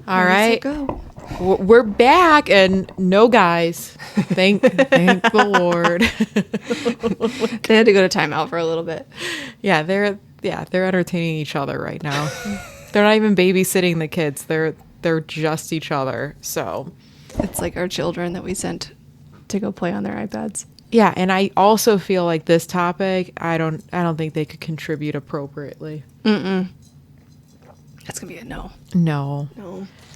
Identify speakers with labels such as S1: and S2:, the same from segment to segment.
S1: All right.
S2: Go.
S1: We're back and no guys. Thank the Lord.
S2: They had to go to timeout for a little bit.
S1: Yeah, they're entertaining each other right now. They're not even babysitting the kids. They're just each other. So
S2: it's like our children that we sent to go play on their iPads.
S1: Yeah, and I also feel like this topic, I don't think they could contribute appropriately.
S2: That's gonna be a no.
S1: No.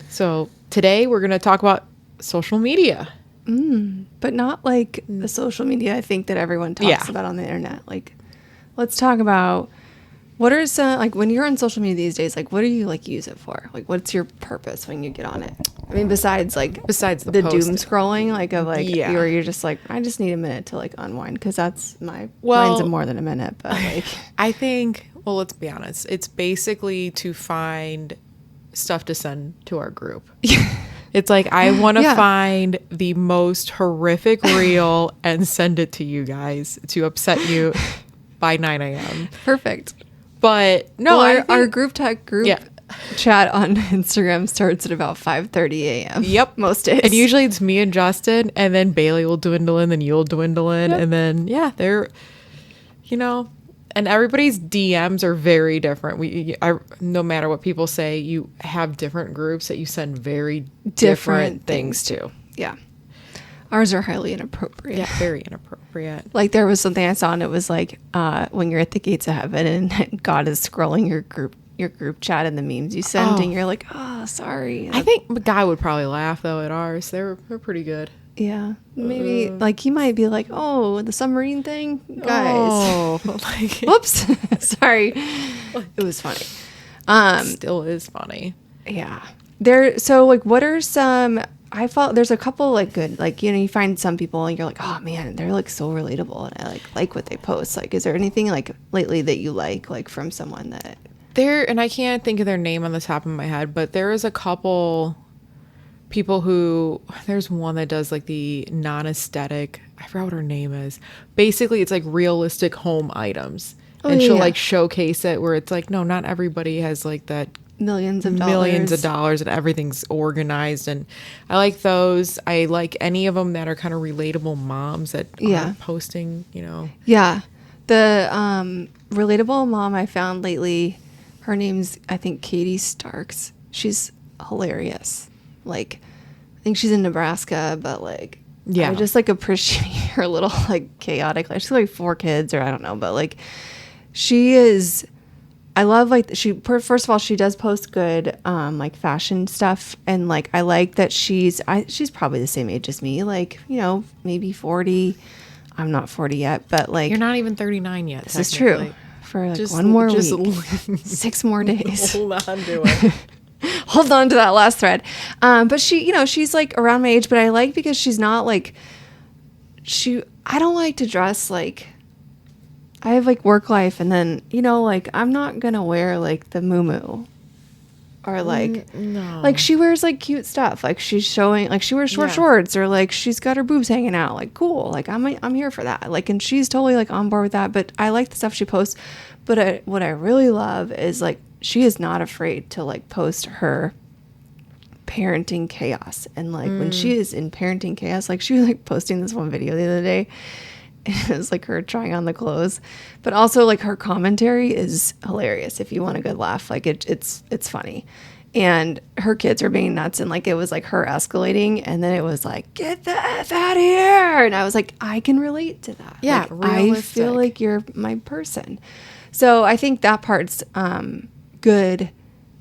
S1: So today we're gonna talk about social media,
S2: but not like the social media I think that everyone talks about on the internet. Like, let's talk about what are some, like, when you're on social media these days, like, what do you like use it for? Like, what's your purpose when you get on it? I mean, besides the doom scrolling, like, of like, where you're just like, I just need a minute to like unwind, because that's mine's more than a minute, but like,
S1: I think, well, let's be honest, it's basically to find stuff to send to our group. It's like, I want to find the most horrific reel and send it to you guys to upset you by 9 a.m.
S2: Perfect.
S1: But no,
S2: our group chat on Instagram starts at about 5:30 a.m.
S1: Yep,
S2: most days.
S1: And usually it's me and Justin, and then Bailey will dwindle in, then you'll dwindle in, and then they're, and everybody's DMs are very different. No matter what people say, you have different groups that you send very different things to.
S2: Yeah. Ours are highly inappropriate.
S1: Yeah, very inappropriate.
S2: Like, there was something I saw, and it was like, when you're at the gates of heaven and God is scrolling your group chat and the memes you send, and you're like, oh, sorry.
S1: I think God would probably laugh though at ours. They're pretty good.
S2: Yeah, maybe like he might be like, oh, the submarine thing, guys. Whoops, sorry. It was funny.
S1: Still is funny.
S2: Yeah. So like, what are some? I felt there's a couple like good, like, you find some people and you're like, oh man, they're like so relatable, and I like what they post. Like, is there anything like lately that you like from someone that
S1: and I can't think of their name on the top of my head, but there is a couple people who, there's one that does like the non-aesthetic, I forgot what her name is. Basically, it's like realistic home items, and she'll like showcase it where it's like, no, not everybody has like that.
S2: Millions of
S1: dollars and everything's organized, and I like those. I like any of them that are kind of relatable moms that are posting,
S2: Yeah, the relatable mom I found lately, her name's, I think, Katie Starks. She's hilarious. Like, I think she's in Nebraska, but like, I just like appreciate her little like chaotic life. She's like 4 kids, or I don't know, but like, she is. I love like first of all, she does post good like fashion stuff, and like I like that she's probably the same age as me, like, maybe 40. I'm not 40 yet, but like,
S1: you're not even 39 yet.
S2: This is true. For like one more week, 6 more days.
S1: Hold on to it.
S2: Hold on to that last thread. But she's like around my age, but I like, because she's not like I don't like to dress like. I have like work life, and then, like, I'm not going to wear like the muumuu, or like,
S1: no.
S2: Like, she wears like cute stuff. Like, she's showing, like, she wears short shorts, or like she's got her boobs hanging out. Like, cool. Like, I'm here for that. Like, and she's totally like on board with that, but I like the stuff she posts. But what I really love is like, she is not afraid to like post her parenting chaos. And like, when she is in parenting chaos, like, she was like posting this one video the other day. It was like her trying on the clothes, but also like her commentary is hilarious. If you want a good laugh, like it's funny, and her kids are being nuts, and like it was like her escalating, and then it was like, get the F out of here, and I was like, I can relate to that.
S1: Yeah,
S2: like, I feel like you're my person. So I think that part's good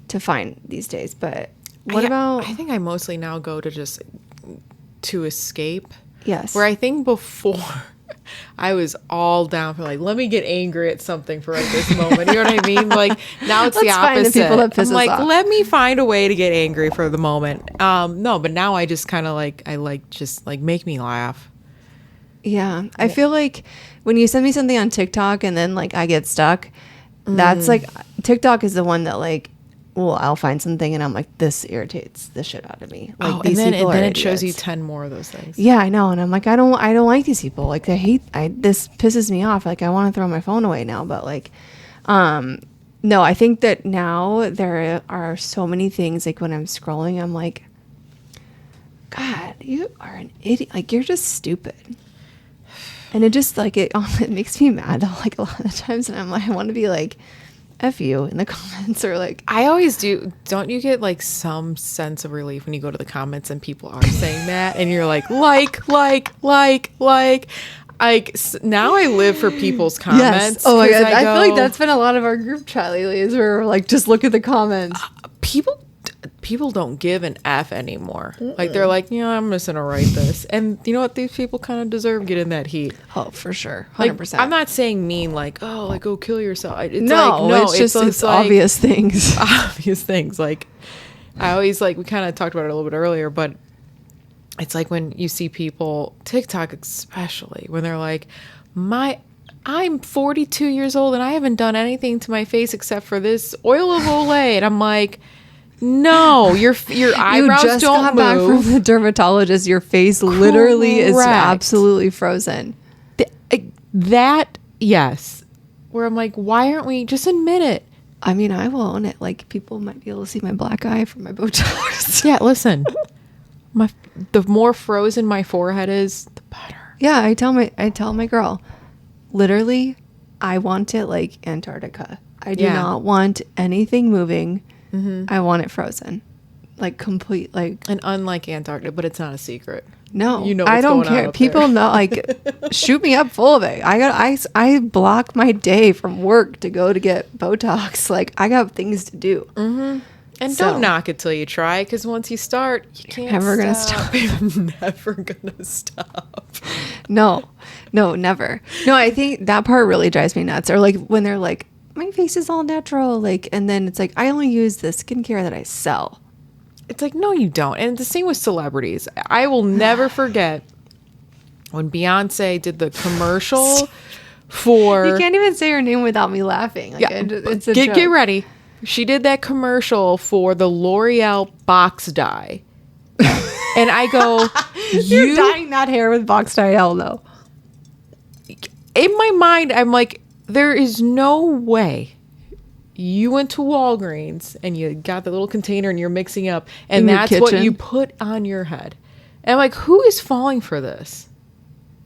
S2: to find these days. But what about?
S1: I think I mostly now go to just to escape.
S2: Yes.
S1: Where I think before, I was all down for like, let me get angry at something for like this moment. You know what I mean? Like, now it's the opposite.
S2: Find the people that piss
S1: I'm
S2: us
S1: like,
S2: off.
S1: let me find a way to get angry for the moment. No, but now I just kind of like, just like make me laugh.
S2: Yeah. I feel like when you send me something on TikTok and then like I get stuck, that's like, TikTok is the one that like, well, I'll find something and I'm like, this irritates the shit out of me. Like,
S1: these people and then it shows you 10 more of those things.
S2: Yeah, I know. And I'm like, I don't like these people. Like, this pisses me off. Like, I want to throw my phone away now. But like, No, I think that now there are so many things, like when I'm scrolling, I'm like, God, you are an idiot. Like, you're just stupid. And it just, like, it makes me mad, like, a lot of times. And I'm like, I want to be like, F you in the comments, or like,
S1: I always do. Don't you get like some sense of relief when you go to the comments and people are saying that and you're like, now I live for people's comments.
S2: yes. Oh my
S1: 'cause
S2: God. I feel like that's been a lot of our group chat lately, is where we're like, just look at the comments.
S1: People don't give an F anymore. Like, they're like, I'm just gonna write this, and you know what? These people kind of deserve getting that heat.
S2: Oh, for sure.
S1: Like,
S2: 100%.
S1: I'm not saying mean, like, oh, like, go kill yourself. It's
S2: it's
S1: like,
S2: obvious things.
S1: obvious things. Like, I always, like, we kind of talked about it a little bit earlier, but it's like when you see people, TikTok especially, when they're like, I'm 42 years old and I haven't done anything to my face except for this oil of Olay, and I'm like, no, your eyebrows
S2: you just
S1: don't
S2: got
S1: move.
S2: back from the dermatologist. Your face literally is absolutely frozen.
S1: That, yes. Where I'm like, why aren't we, just admit it.
S2: I mean, I will own it. Like, people might be able to see my black eye from my Botox.
S1: Yeah, listen. The more frozen my forehead is, the better.
S2: Yeah, I tell my girl, literally, I want it like Antarctica. I do not want anything moving. Mm-hmm. I want it frozen, like complete, like.
S1: And unlike Antarctica, but it's not a secret.
S2: No,
S1: you know,
S2: I don't care. People know, like, shoot me up full of it. I block my day from work to go to get Botox. Like, I got things to do.
S1: Mm-hmm. And don't knock it till you try, because once you start, you can't
S2: never gonna stop.
S1: You're never gonna stop.
S2: No, never. No, I think that part really drives me nuts. Or like when they're like, my face is all natural, like, and then it's like, I only use the skincare that I sell.
S1: It's like, no, you don't. And the same with celebrities. I will never forget when Beyonce did the commercial for.
S2: You can't even say her name without me laughing. Like,
S1: yeah,
S2: it's a
S1: get
S2: joke.
S1: ready. She did that commercial for the L'Oreal box dye. And I go,
S2: You're dyeing that hair with box dye, hell no.
S1: In my mind, I'm like, there is no way you went to Walgreens and you got the little container and you're mixing up, and that's what you put on your head. And I'm like, who is falling for this?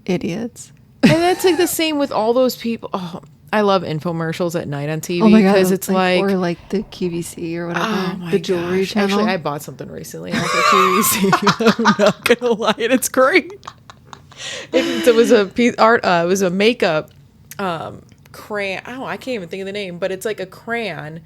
S2: Idiots.
S1: And that's like the same with all those people. Oh, I love infomercials at night on TV.
S2: Oh my God,
S1: because it's like,
S2: or like the QVC or whatever,
S1: oh
S2: the jewelry channel.
S1: Actually, I bought something recently off of QVC. I'm not gonna lie, it's great. It was a piece art. It was a makeup crayon. Oh, I can't even think of the name, but it's like a crayon,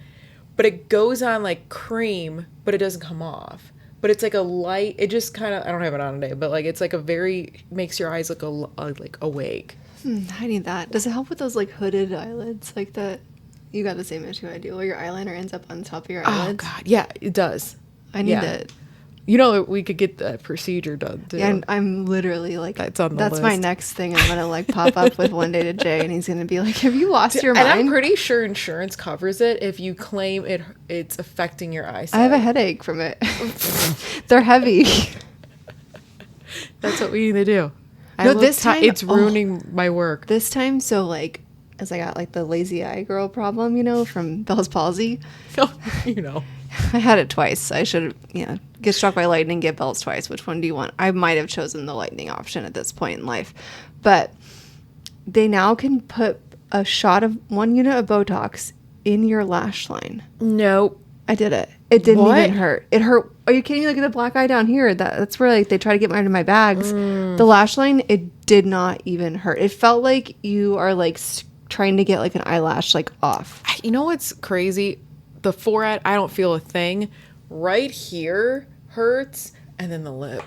S1: but it goes on like cream, but it doesn't come off. But it's like a light. It just kind of, I don't have it on today, but like it's like a very, makes your eyes look like awake.
S2: I need that. Does it help with those like hooded eyelids, like that? You got the same issue I do, where your eyeliner ends up on top of your eyelids.
S1: Oh God, yeah, it does.
S2: I need it.
S1: You know, we could get that procedure done too.
S2: Yeah, I'm literally like,
S1: that's on the
S2: that's
S1: list.
S2: My next thing. I'm gonna like pop up with one day to Jay, and he's gonna be like, "Have you lost your mind?"
S1: And I'm pretty sure insurance covers it if you claim it's affecting your eyesight.
S2: I have a headache from it. They're heavy.
S1: That's what we need to do.
S2: No, this time
S1: it's ruining my work.
S2: This time, so like, as I got like the lazy eye girl problem, you know, from Bell's palsy.
S1: You know.
S2: I had it twice. I should, get struck by lightning, get Bell's twice. Which one do you want? I might have chosen the lightning option at this point in life. But they now can put a shot of 1 unit of Botox in your lash line.
S1: Nope.
S2: I did it. It didn't even hurt. It hurt. Are you kidding me? Look at the black eye down here. That's where like they try to get into my bags. The lash line, it did not even hurt. It felt like you are like trying to get like an eyelash like off.
S1: You know what's crazy? The forehead, I don't feel a thing. Right here hurts, and then the lip.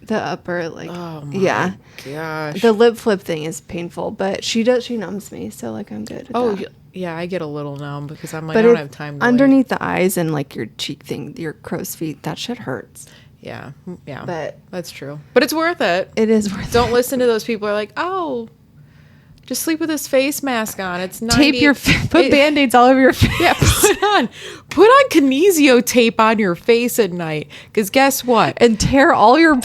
S2: The upper, like,
S1: oh my gosh.
S2: The lip flip thing is painful, but she numbs me, so like I'm good with that.
S1: Yeah, I get a little numb because I'm like, I don't have time to
S2: underneath the eyes and like your cheek thing, your crow's feet, that shit hurts.
S1: Yeah.
S2: But
S1: that's true. But it's worth it.
S2: It is worth it.
S1: Don't listen to those people who are like, oh, just sleep with this face mask on. It's 90.
S2: Tape your put Band-Aids all over your face.
S1: Yeah, put on kinesio tape on your face at night. Because guess what?
S2: And tear all your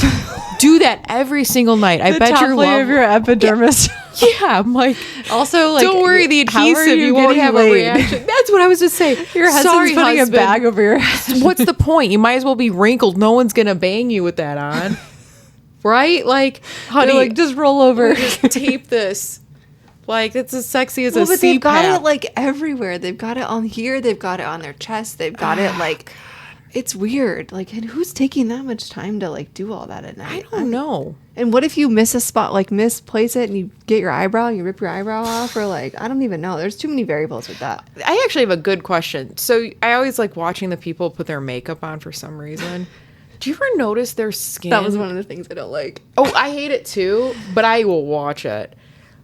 S1: do that every single night. I bet
S2: top layer of your epidermis.
S1: Yeah, I'm like,
S2: Also, like,
S1: don't worry, the
S2: how are
S1: adhesive, you won't
S2: getting
S1: have
S2: laid?
S1: a reaction. That's what I was just saying.
S2: Your husband's
S1: Sorry,
S2: putting
S1: husband.
S2: a bag over your head.
S1: What's the point? You might as well be wrinkled. No one's gonna bang you with that on, right? Like, honey,
S2: They're like, just roll over.
S1: just tape this. Like, it's as sexy as
S2: Well,
S1: a
S2: but they've got
S1: CPAP.
S2: it like everywhere. They've got it on here. They've got it on their chest. They've got it like, it's weird. Like, and who's taking that much time to like do all that at
S1: I
S2: night?
S1: don't know.
S2: And what if you miss a spot, like misplace it, and you get your eyebrow, and you rip your eyebrow off, or like, I don't even know. There's too many variables with that.
S1: I actually have a good question. So I always like watching the people put their makeup on for some reason. Do you ever notice their skin?
S2: That was one of the things I don't like.
S1: Oh, I hate it too, but I will watch it.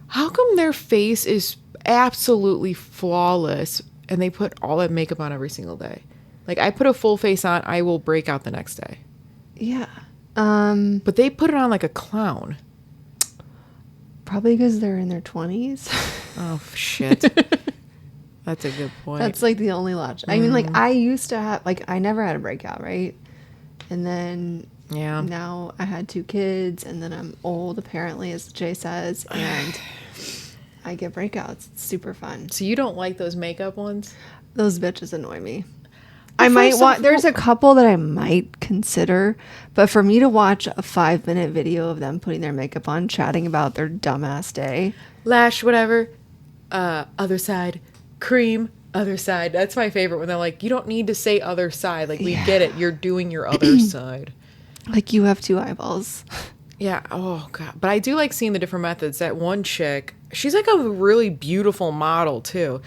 S1: How come their face is absolutely flawless and they put all that makeup on every single day? Like, I put a full face on, I will break out the next day.
S2: Yeah.
S1: But they put it on like a clown.
S2: Probably because they're in their 20s.
S1: Oh, shit. That's a good point.
S2: That's like the only logic. I mean, like, I used to have, like, I never had a breakout, right? And then
S1: yeah.
S2: now I had 2 kids, and then I'm old, apparently, as Jay says, and I get breakouts. It's super fun.
S1: So you don't like those makeup ones?
S2: Those bitches annoy me.
S1: But
S2: I might
S1: first
S2: want.
S1: off,
S2: There's a couple that I might consider, but for me to watch a 5-minute video of them putting their makeup on, chatting about their dumbass day,
S1: Lash, whatever. Other side. Cream. Other side. That's my favorite when they're like, you don't need to say other side. Like, we get it. You're doing your other side.
S2: like you have 2 eyeballs.
S1: Yeah. Oh, God. But I do like seeing the different methods. That one chick, she's like a really beautiful model, too.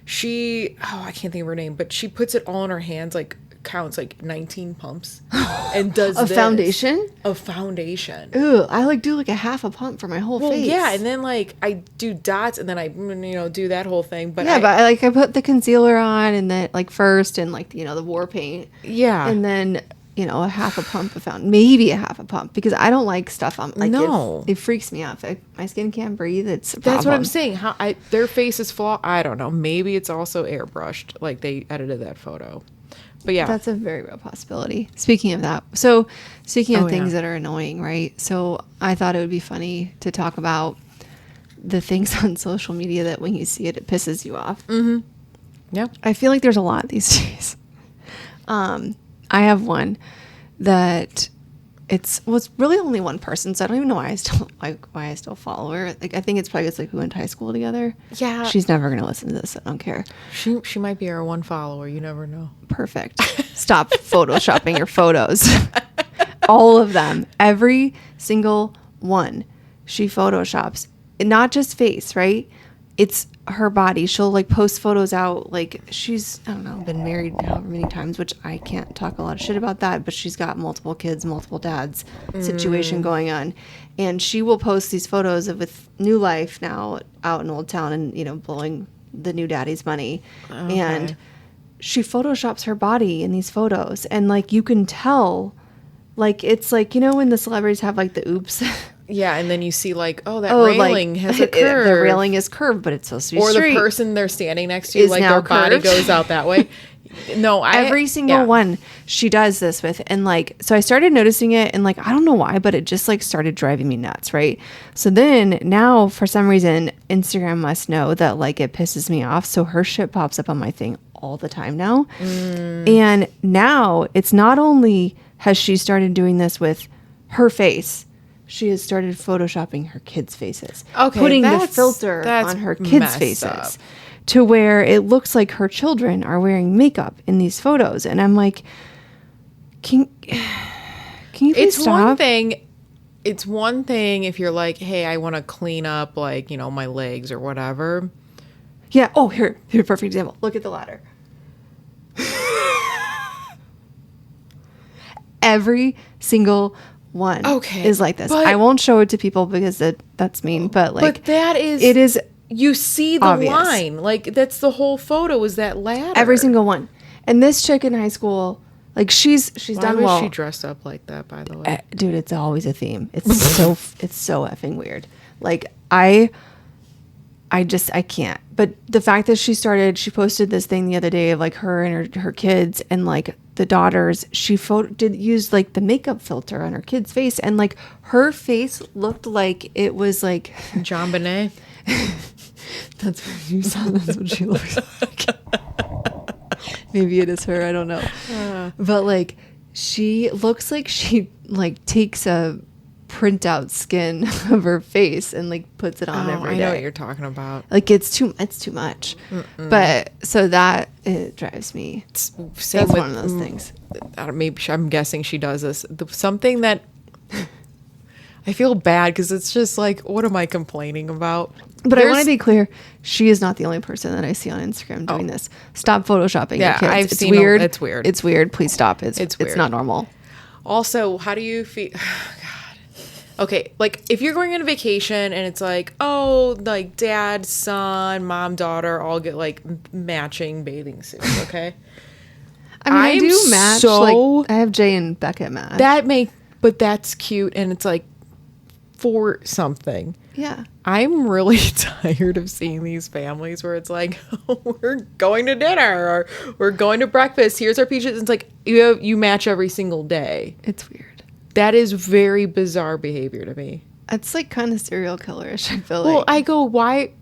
S1: I can't think of her name, but she puts it all in her hands, like counts like 19 pumps and does
S2: A foundation?
S1: A foundation.
S2: Ooh, I like do like a half a pump for my whole
S1: Well,
S2: face.
S1: yeah, and then like I do dots and then I do that whole thing. But
S2: yeah, but I put the concealer on and then like first and like the war paint.
S1: Yeah.
S2: And then a half a pump of maybe a half a pump because I don't like stuff on like
S1: No.
S2: it freaks me out. My skin can't breathe. It's a
S1: That's what I'm
S2: problem.
S1: saying. Their face is flawed. I don't know. Maybe it's also airbrushed. Like they edited that photo. But yeah.
S2: That's a very real possibility. Speaking of that, so speaking of things
S1: yeah.
S2: that are annoying, right? So I thought it would be funny to talk about the things on social media that when you see it, it pisses you off.
S1: Mm-hmm. Yeah.
S2: I feel like there's a lot these days. I have one that it's really only one person, so I don't even know why I still follow her. Like I think it's probably just like we went to high school together.
S1: Yeah.
S2: She's never gonna listen to this. I don't care.
S1: She might be our one follower. You never know.
S2: Perfect. Stop photoshopping your photos. All of them. Every single one. She photoshops. Not just face, right? It's her body. She'll like post photos out. Like she's, I don't know, been married however many times, which I can't talk a lot of shit about that, but she's got multiple kids, multiple dads situation going on. And she will post these photos of with new life now out in Old Town and, blowing the new daddy's money.
S1: Okay.
S2: And she photoshops her body in these photos. And like, you can tell, like, it's like, when the celebrities have like the oops.
S1: Yeah, and then you see like, that railing has a curve.
S2: The railing is curved, but it's supposed to be
S1: or
S2: straight.
S1: the person they're standing next to,
S2: Is
S1: like
S2: now
S1: their body
S2: curved.
S1: goes out that way. No,
S2: Every single one she does this with. And like, so I started noticing it and like, I don't know why, but it just like started driving me nuts. Right. So then now for some reason, Instagram must know that like it pisses me off. So her shit pops up on my thing all the time now. And now it's not only has she started doing this with her face, she has started photoshopping her kids' faces.
S1: Okay,
S2: putting the
S1: that's
S2: filter on her kids'
S1: messed
S2: faces.
S1: up.
S2: To where it looks like her children are wearing makeup in these photos. And I'm like, can you please stop?
S1: It's one thing if you're like, hey, I want to clean up like, my legs or whatever.
S2: Yeah. Oh, here, perfect example. Look at the ladder. Every single one is like this. I won't show it to people because that's mean, but like,
S1: but that is,
S2: it is.
S1: You see the
S2: obvious.
S1: line. Like, that's the whole photo is that ladder.
S2: Every single one. And this chick in high school, like she's
S1: Why
S2: done
S1: was
S2: well.
S1: she dressed up like that, by the way?
S2: Dude, it's always a theme. It's so effing weird. Like I can't. But the fact that she posted this thing the other day of like her and her kids and like the daughters, she did use like the makeup filter on her kid's face, and like her face looked like it was like
S1: John Bonet.
S2: That's what you saw. That's what she looks like. Maybe it is her. I don't know. But like, she looks like she like takes a printout skin of her face and like puts it on every day.
S1: I know what you're talking about.
S2: Like it's too much. But so that it drives me.
S1: Same
S2: That's
S1: with,
S2: one of those things.
S1: Maybe I'm guessing she does this. Something that I feel bad because it's just like, what am I complaining about?
S2: But I want to be clear, she is not the only person that I see on Instagram doing this. Stop photoshopping your kids. It's weird.
S1: It's weird.
S2: It's weird. Please stop. It's weird. It's not normal.
S1: Also, how do you feel? God. Okay, like if you're going on a vacation and it's like, oh, like dad, son, mom, daughter all get like matching bathing suits, okay?
S2: I mean, I do match. Like, I have Jay and Becca match.
S1: But that's cute and it's like for something.
S2: Yeah.
S1: I'm really tired of seeing these families where it's like, oh, we're going to dinner or we're going to breakfast. Here's our peaches. It's like you match every single day.
S2: It's weird.
S1: That is very bizarre behavior to me.
S2: It's like kind of serial killerish, I feel like.
S1: Well, I go, why?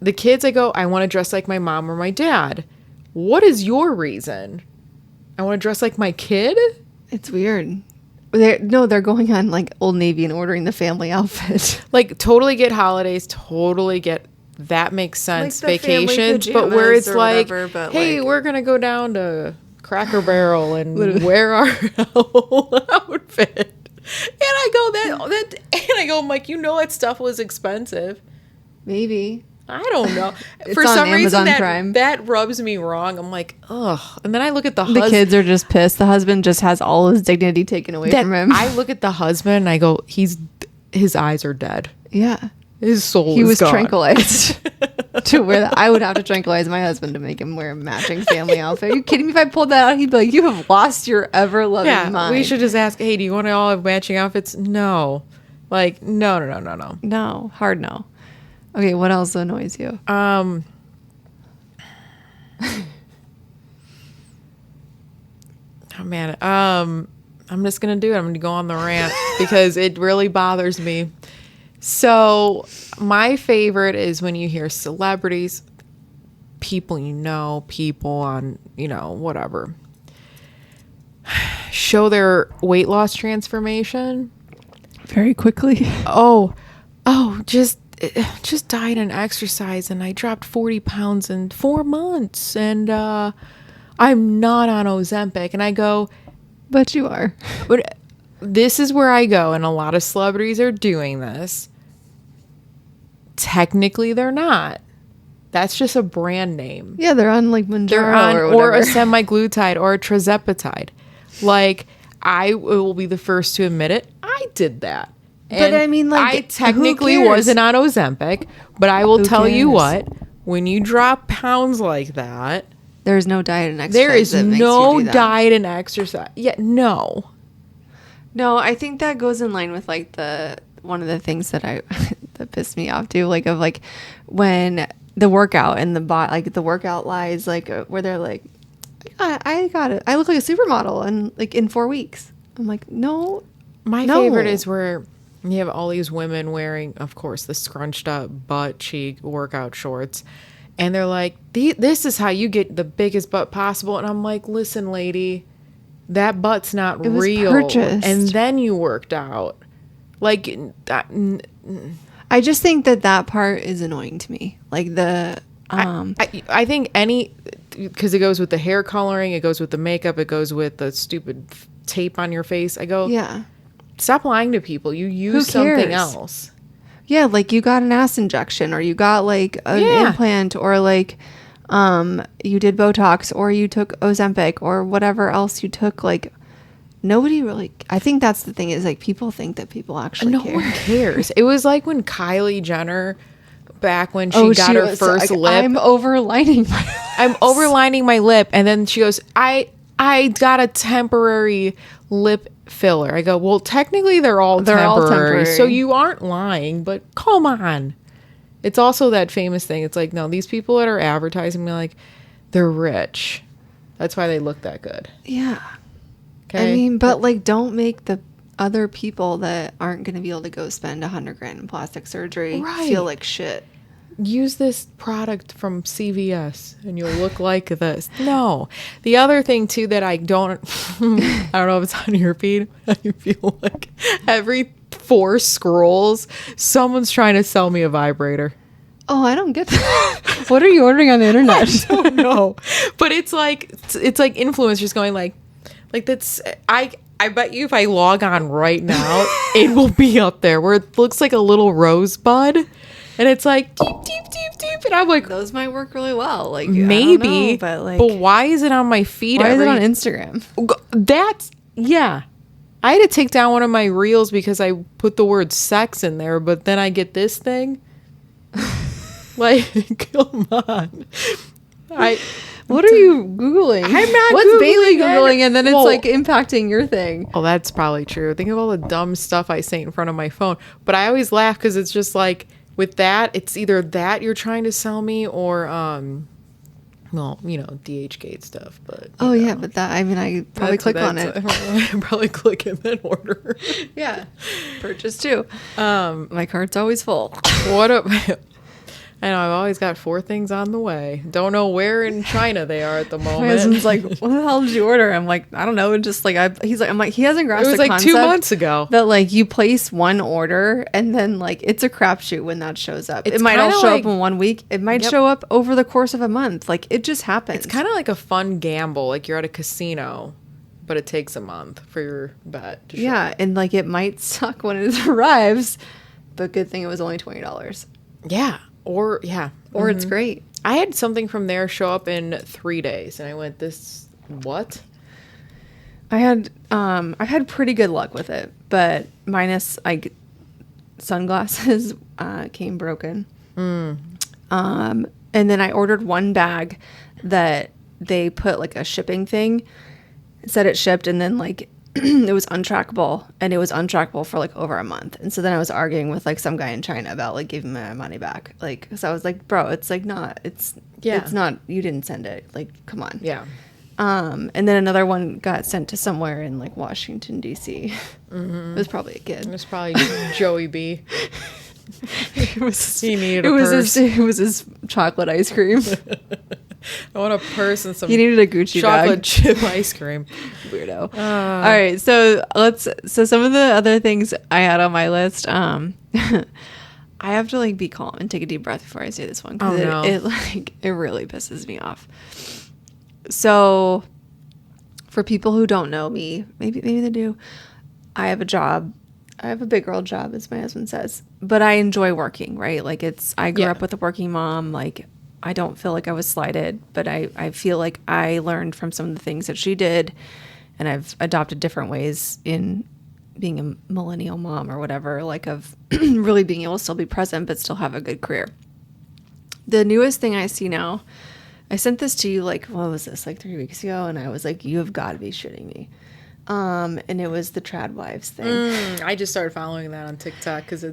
S1: The kids, I go, I want to dress like my mom or my dad. What is your reason? I want to dress like my kid?
S2: It's weird. They're going on like Old Navy and ordering the family outfit.
S1: Like totally get holidays, totally get that makes sense. Like vacations, but where it's like, whatever, hey, like, we're gonna go down to Cracker Barrel and wear our whole outfit. And I go, I'm like, that stuff was expensive.
S2: Maybe.
S1: I don't know. For some reason, that rubs me wrong. I'm like, ugh. And then I look at the husband.
S2: The kids are just pissed. The husband just has all his dignity taken away from him.
S1: I look at the husband and I go, his eyes are dead.
S2: Yeah.
S1: His soul is gone.
S2: He was tranquilized to wear that. I would have to tranquilize my husband to make him wear a matching family outfit. Are you kidding me? If I pulled that out, he'd be like, you have lost your ever-loving mind.
S1: We should just ask, hey, do you want to all have matching outfits? No. Like, no.
S2: No. Hard no. Okay, what else annoys you?
S1: Oh man, I'm just gonna do it. I'm gonna go on the rant because it really bothers me. So my favorite is when you hear celebrities, people people on, whatever, show their weight loss transformation
S2: very quickly.
S1: Just diet and exercise and I dropped 40 pounds in 4 months and I'm not on Ozempic. And I go,
S2: but you are.
S1: But this is where I go, and a lot of celebrities are doing this. Technically, they're not. That's just a brand name.
S2: Yeah, they're on like Mounjaro
S1: or a semaglutide or a tirzepatide. Like, I will be the first to admit it. I did that.
S2: But I mean, like,
S1: I technically wasn't on Ozempic, but I will tell you what, when you drop pounds like that,
S2: there's no diet and exercise.
S1: There is no diet and exercise. Yeah, no.
S2: No, I think that goes in line with like one of the things that that pissed me off too, like when the workout and the workout lies, like where they're like, I got it. I look like a supermodel and like in 4 weeks. I'm like, no.
S1: My favorite is where you have all these women wearing, of course, the scrunched up butt cheek workout shorts. And they're like, this is how you get the biggest butt possible. And I'm like, listen, lady, that butt's not real. Purchased. And then you worked out. Like,
S2: I just think that part is annoying to me. Like
S1: I think because it goes with the hair coloring, it goes with the makeup, it goes with the stupid tape on your face. I go, yeah. Stop lying to people. You use something else.
S2: Yeah, like you got an ass injection or you got like an implant or like you did Botox or you took Ozempic or whatever else you took. Like nobody really, I think that's the thing is like people think that people actually care.
S1: No one cares. It was like when Kylie Jenner, back when she got her first lip.
S2: I'm overlining
S1: my lip. And then she goes, I got a temporary lip filler. I go, well, technically they're all temporary, so you aren't lying, but come on. It's also that famous thing. It's like, no, these people that are advertising me, like, they're rich. That's why they look that good.
S2: Yeah.
S1: Okay.
S2: I mean, but like, don't make the other people that aren't going to be able to go spend $100,000 in plastic surgery feel like shit.
S1: Use this product from CVS and you'll look like this. No. The other thing too that I don't I don't know if it's on your feed. I feel like every 4 scrolls someone's trying to sell me a vibrator.
S2: Oh, I don't get that. What are you ordering on the internet?
S1: I don't know. But it's like influencers going like that's I bet you if I log on right now, it will be up there where it looks like a little rosebud. And it's like, deep, deep, deep, deep. And I'm like,
S2: those might work really well. Like,
S1: maybe.
S2: I don't know,
S1: but why is it on my feed?
S2: Why is it on Instagram?
S1: Yeah. I had to take down one of my reels because I put the word sex in there, but then I get this thing. Like, come on.
S2: What are you Googling?
S1: I'm not
S2: What's
S1: Googling
S2: Bailey
S1: it.
S2: Googling? And then it's
S1: Well,
S2: like impacting your thing.
S1: Oh, that's probably true. Think of all the dumb stuff I say in front of my phone. But I always laugh because it's just like, with that, it's either that you're trying to sell me or, well, DHgate stuff. But
S2: Yeah, but that, I mean, I probably click on it.
S1: I probably click and then order.
S2: Yeah, purchase too. My cart's always full.
S1: What a... I know, I've always got 4 things on the way. Don't know where in China they are at the moment.
S2: My husband's like, what the hell did you order? I'm like, I don't know. And just like, I'm like, he hasn't grasped
S1: It was
S2: the
S1: like
S2: concept
S1: 2 months ago.
S2: that like you place one order and then like it's a crapshoot when that shows up.
S1: It's
S2: It might all
S1: kinda
S2: show
S1: like-
S2: up in 1 week. It might show up over the course of a month. Like it just happens.
S1: It's kind of like a fun gamble. Like you're at a casino, but it takes a month for your bet to show up.
S2: and like it might suck when it arrives, but good thing it was only $20.
S1: Yeah. Or
S2: It's great.
S1: I had something from there show up in 3 days, and I went, what?
S2: I've had pretty good luck with it, but minus like sunglasses came broken. And then I ordered one bag that they put like a shipping thing, said it shipped, and then like it was untrackable, and it was untrackable for like over a month. And so then I was arguing with like some guy in China about like giving my money back. Like, cause I was like, bro, it's like not, it's not, you didn't send it. Like, come on.
S1: Yeah.
S2: And then another one got sent to somewhere in like Washington, D.C. It was probably a kid.
S1: It was probably Joey B.
S2: He
S1: needed a purse.
S2: It was his chocolate ice cream.
S1: I want a purse and some
S2: He needed a Gucci
S1: chocolate
S2: bag.
S1: chip ice cream.
S2: Weirdo. All right, so some of the other things I had on my list. I have to like be calm and take a deep breath before I say this one because it really pisses me off. So, for people who don't know me, maybe they do. I have a job. I have a big girl job, as my husband says, but I enjoy working. Right, like I grew up with a working mom. Like I don't feel like I was slighted, but I feel like I learned from some of the things that she did, and I've adopted different ways in being a millennial mom or whatever, like of really being able to still be present but still have a good career. The newest thing I see now, I sent this to you like, what was this, like 3 weeks ago, and I was like, you have got to be shitting me. And it was the trad wives thing.
S1: I just started following that on TikTok because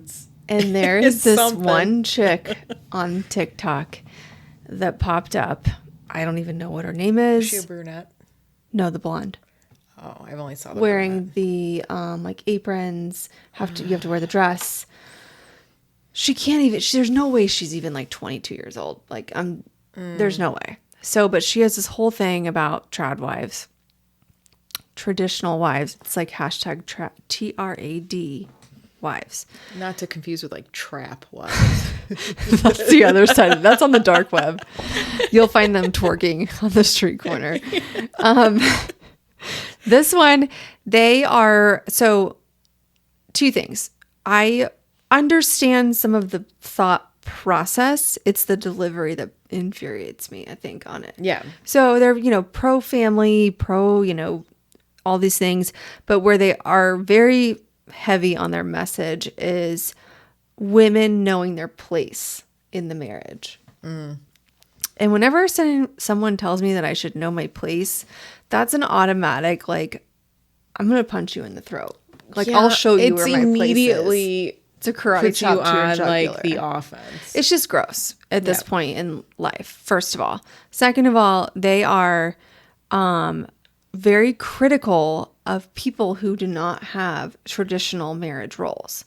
S2: and there is this
S1: something.
S2: one chick on TikTok that popped up. I don't even know what her name is.
S1: Is she a brunette?
S2: No, the blonde.
S1: Oh, I've only saw the
S2: Wearing the like aprons. You have to wear the dress. She can't even. There's no way she's even like 22 years old. Like there's no way. So, but she has this whole thing about trad wives, traditional wives. It's like hashtag TRAD wives.
S1: Not to confuse with like trap wives.
S2: That's the other side. That's on the dark web. You'll find them twerking on the street corner. This one, they are, so 2 things. I understand some of the thought process. It's the delivery that infuriates me, I think, on it.
S1: Yeah.
S2: So they're, pro family, pro, all these things, but where they are very heavy on their message is women knowing their place in the marriage. And whenever someone tells me that I should know my place, that's an automatic, like, I'm going to punch you in the throat. Like,
S1: Yeah,
S2: I'll show you where my place is.
S1: immediately
S2: It's a karate
S1: puts
S2: chop
S1: you
S2: to your
S1: on like
S2: jugular.
S1: the offense.
S2: It's just gross at this point in life, first of all. Second of all, they are very critical of people who do not have traditional marriage roles.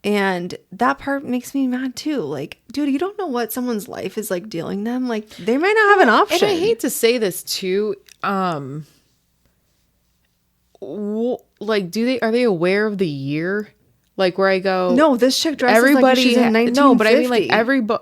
S2: And that part makes me mad too. Like, dude, you don't know what someone's life is like dealing them. Like, they might not have an option.
S1: And I hate to say this too. Like, are they aware of the year? Like, where I go,
S2: no, this chick dresses like she's in 1950.
S1: No, but I mean, like,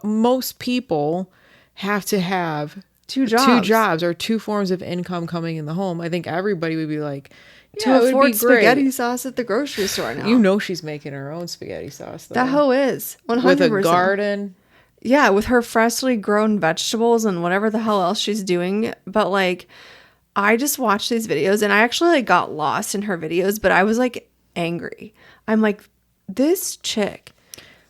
S1: most people have to have
S2: two jobs
S1: or two forms of income coming in the home. I think everybody would be like,
S2: to afford spaghetti sauce at the grocery store now.
S1: You know she's making her own spaghetti sauce, though.
S2: That hoe is 100%.
S1: With a garden.
S2: Yeah, with her freshly grown vegetables and whatever the hell else she's doing. But like, I just watched these videos and I actually like got lost in her videos, but I was like angry. I'm like, this chick,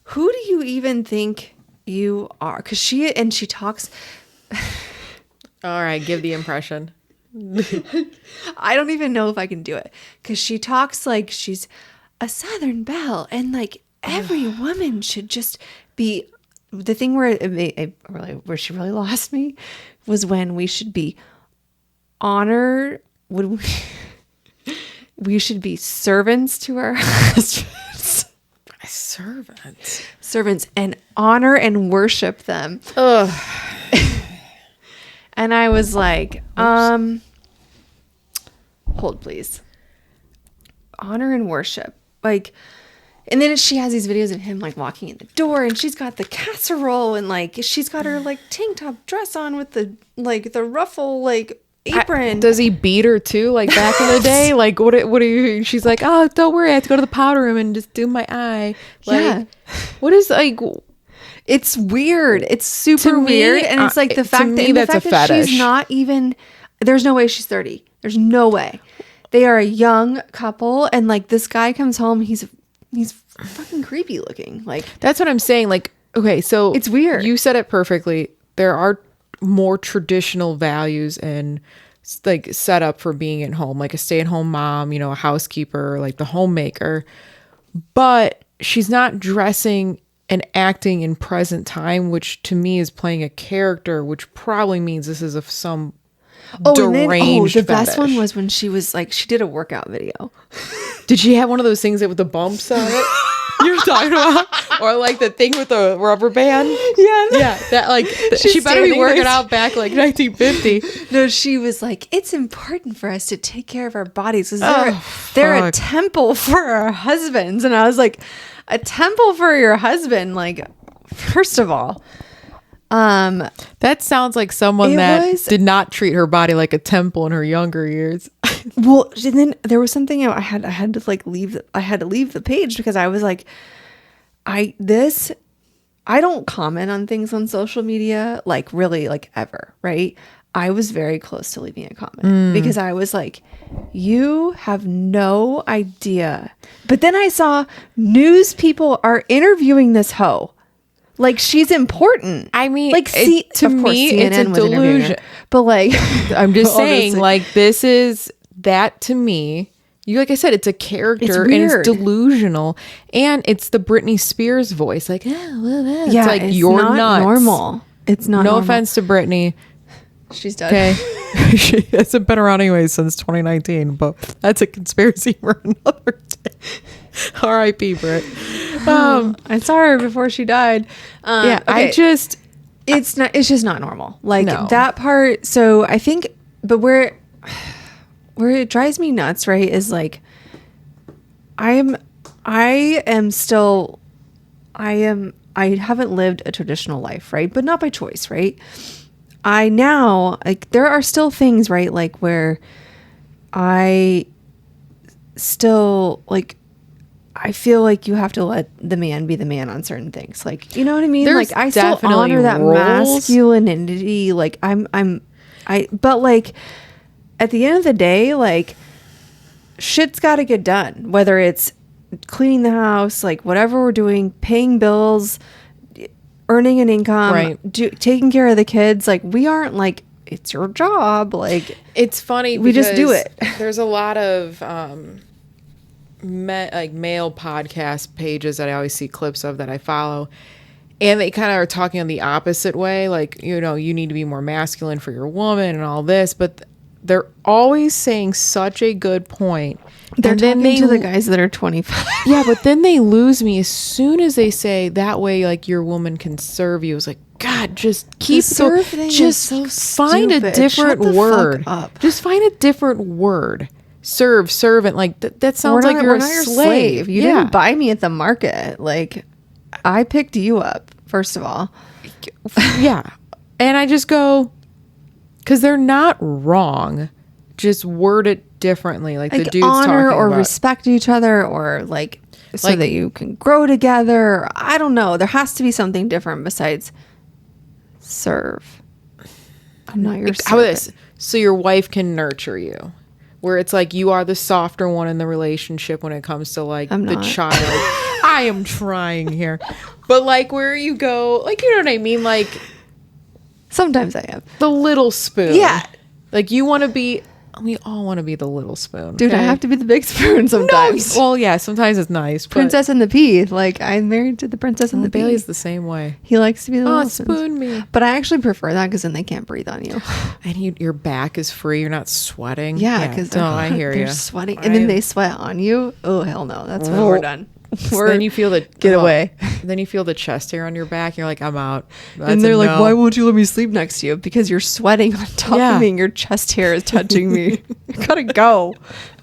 S2: who do you even think you are? Because she talks.
S1: All right, give the impression.
S2: I don't even know if I can do it because she talks like she's a Southern belle and like every woman should just be. The thing where where she really lost me was when we should be honored. We should be servants to our husbands. Servants and honor and worship them.
S1: Ugh.
S2: And I was like, hold please. Honor and worship. Like, and then she has these videos of him like walking in the door and she's got the casserole and like, she's got her like tank top dress on with the ruffle, like apron.
S1: Does he beat her too? Like back in the day? Like what are you, she's like, oh, don't worry. I have to go to the powder room and just do my eye. Like, yeah. What is like,
S2: it's weird. It's super weird. And it's like the fact that she's not even, there's no way she's 30. There's no way. They are a young couple. And like this guy comes home. He's fucking creepy looking. Like,
S1: that's what I'm saying. Like, okay, so
S2: it's weird.
S1: You said it perfectly. There are more traditional values and like set up for being at home, like a stay-at-home mom, a housekeeper, like the homemaker. But she's not dressing and acting in present time, which to me is playing a character, which probably means this is some deranged
S2: the best one was when she was like, she did a workout video.
S1: Did she have one of those things with the bumps on it? You're talking about, or like the thing with the rubber band? Yeah. That like she better be working out back like 1950.
S2: No, she was like, it's important for us to take care of our bodies because they're a temple for our husbands. And I was like, a temple for your husband? Like, first of all,
S1: that sounds like someone did not treat her body like a temple in her younger years.
S2: Well, and then there was something I had to like leave. I had to leave the page because I was like, I don't comment on things on social media, like really like ever. Right. I was very close to leaving a comment because I was like, you have no idea. But then I saw news people are interviewing this hoe. Like, she's important.
S1: I mean,
S2: like,
S1: to me, it's a delusion.
S2: But like,
S1: I'm just saying, like, this is that to me. Like I said, it's a character and it's delusional, and it's the Britney Spears voice. Like, it's like you're not
S2: normal. It's not.
S1: No offense to Britney.
S2: She's dead.
S1: Okay. She hasn't been around anyway since 2019, but that's a conspiracy for another day. R.I.P. Brit.
S2: I saw her before she died.
S1: Okay.
S2: It's just not normal. Like that part. So I think, but where it drives me nuts, right, is like, I haven't lived a traditional life, right? But not by choice, right? I now, like, there are still things, right, like where I still, like, I feel like you have to let the man be the man on certain things. Like, you know what I mean?
S1: There's
S2: like, I still honor that masculinity. Like, but like, at the end of the day, like, shit's got to get done. Whether it's cleaning the house, like, whatever we're doing, paying bills, earning an income,
S1: right,
S2: taking care of the kids. Like, we aren't like, it's your job. Like,
S1: it's funny.
S2: We just do it.
S1: There's a lot of, male podcast pages that I always see clips of that I follow, and they kind of are talking on the opposite way. Like, you need to be more masculine for your woman and all this, but they're always saying such a good point.
S2: They're
S1: And
S2: talking to the guys that are 25.
S1: Yeah, but then they lose me as soon as they say that way, like your woman can serve you. It's like, God, just keep
S2: serve thing
S1: just
S2: is so
S1: find
S2: stupid.
S1: a different
S2: Shut the
S1: word.
S2: fuck up.
S1: Just find a different word. Serve, servant, like that sounds like you're a
S2: your
S1: slave.
S2: You didn't buy me at the market. Like, I picked you up, first of all.
S1: Yeah. And I just go, because they're not wrong. Just word it differently. Like the dude's
S2: honor
S1: talking
S2: or
S1: about.
S2: respect each other, or like so
S1: Like-
S2: that you can grow together. I don't know. There has to be something different besides serve. I'm not your
S1: How about
S2: servant.
S1: this? So your wife can nurture you. Where it's like you are the softer one in the relationship when it comes to like
S2: I'm
S1: the
S2: not.
S1: child. I am trying here. But like where you go, like you know what I mean? Like
S2: Sometimes I am.
S1: the little spoon.
S2: Yeah.
S1: Like you want to be, we all want to be the little spoon.
S2: Dude, I
S1: okay?
S2: have to be the big spoon
S1: No,
S2: sometimes.
S1: well, yeah, sometimes it's nice. But
S2: Princess and the Pea. Like, I'm married to the Princess and the Pea.
S1: Bailey's the same way.
S2: He likes to be the
S1: Oh,
S2: little spoon.
S1: spoon me.
S2: But I actually prefer that because then they can't breathe on you.
S1: And your back is free. You're not sweating.
S2: Yeah, because
S1: no, I hear
S2: they're
S1: you.
S2: sweating. And then they sweat on you. Oh, hell no. That's when
S1: Oh.
S2: we're done.
S1: So then you feel the
S2: Get away.
S1: Then you feel the chest hair on your back. You're like, I'm out. That's
S2: and they're
S1: a
S2: like,
S1: no.
S2: why won't you let me sleep next to you? Because you're sweating on top
S1: Yeah.
S2: of me and your chest hair is touching me. I gotta go.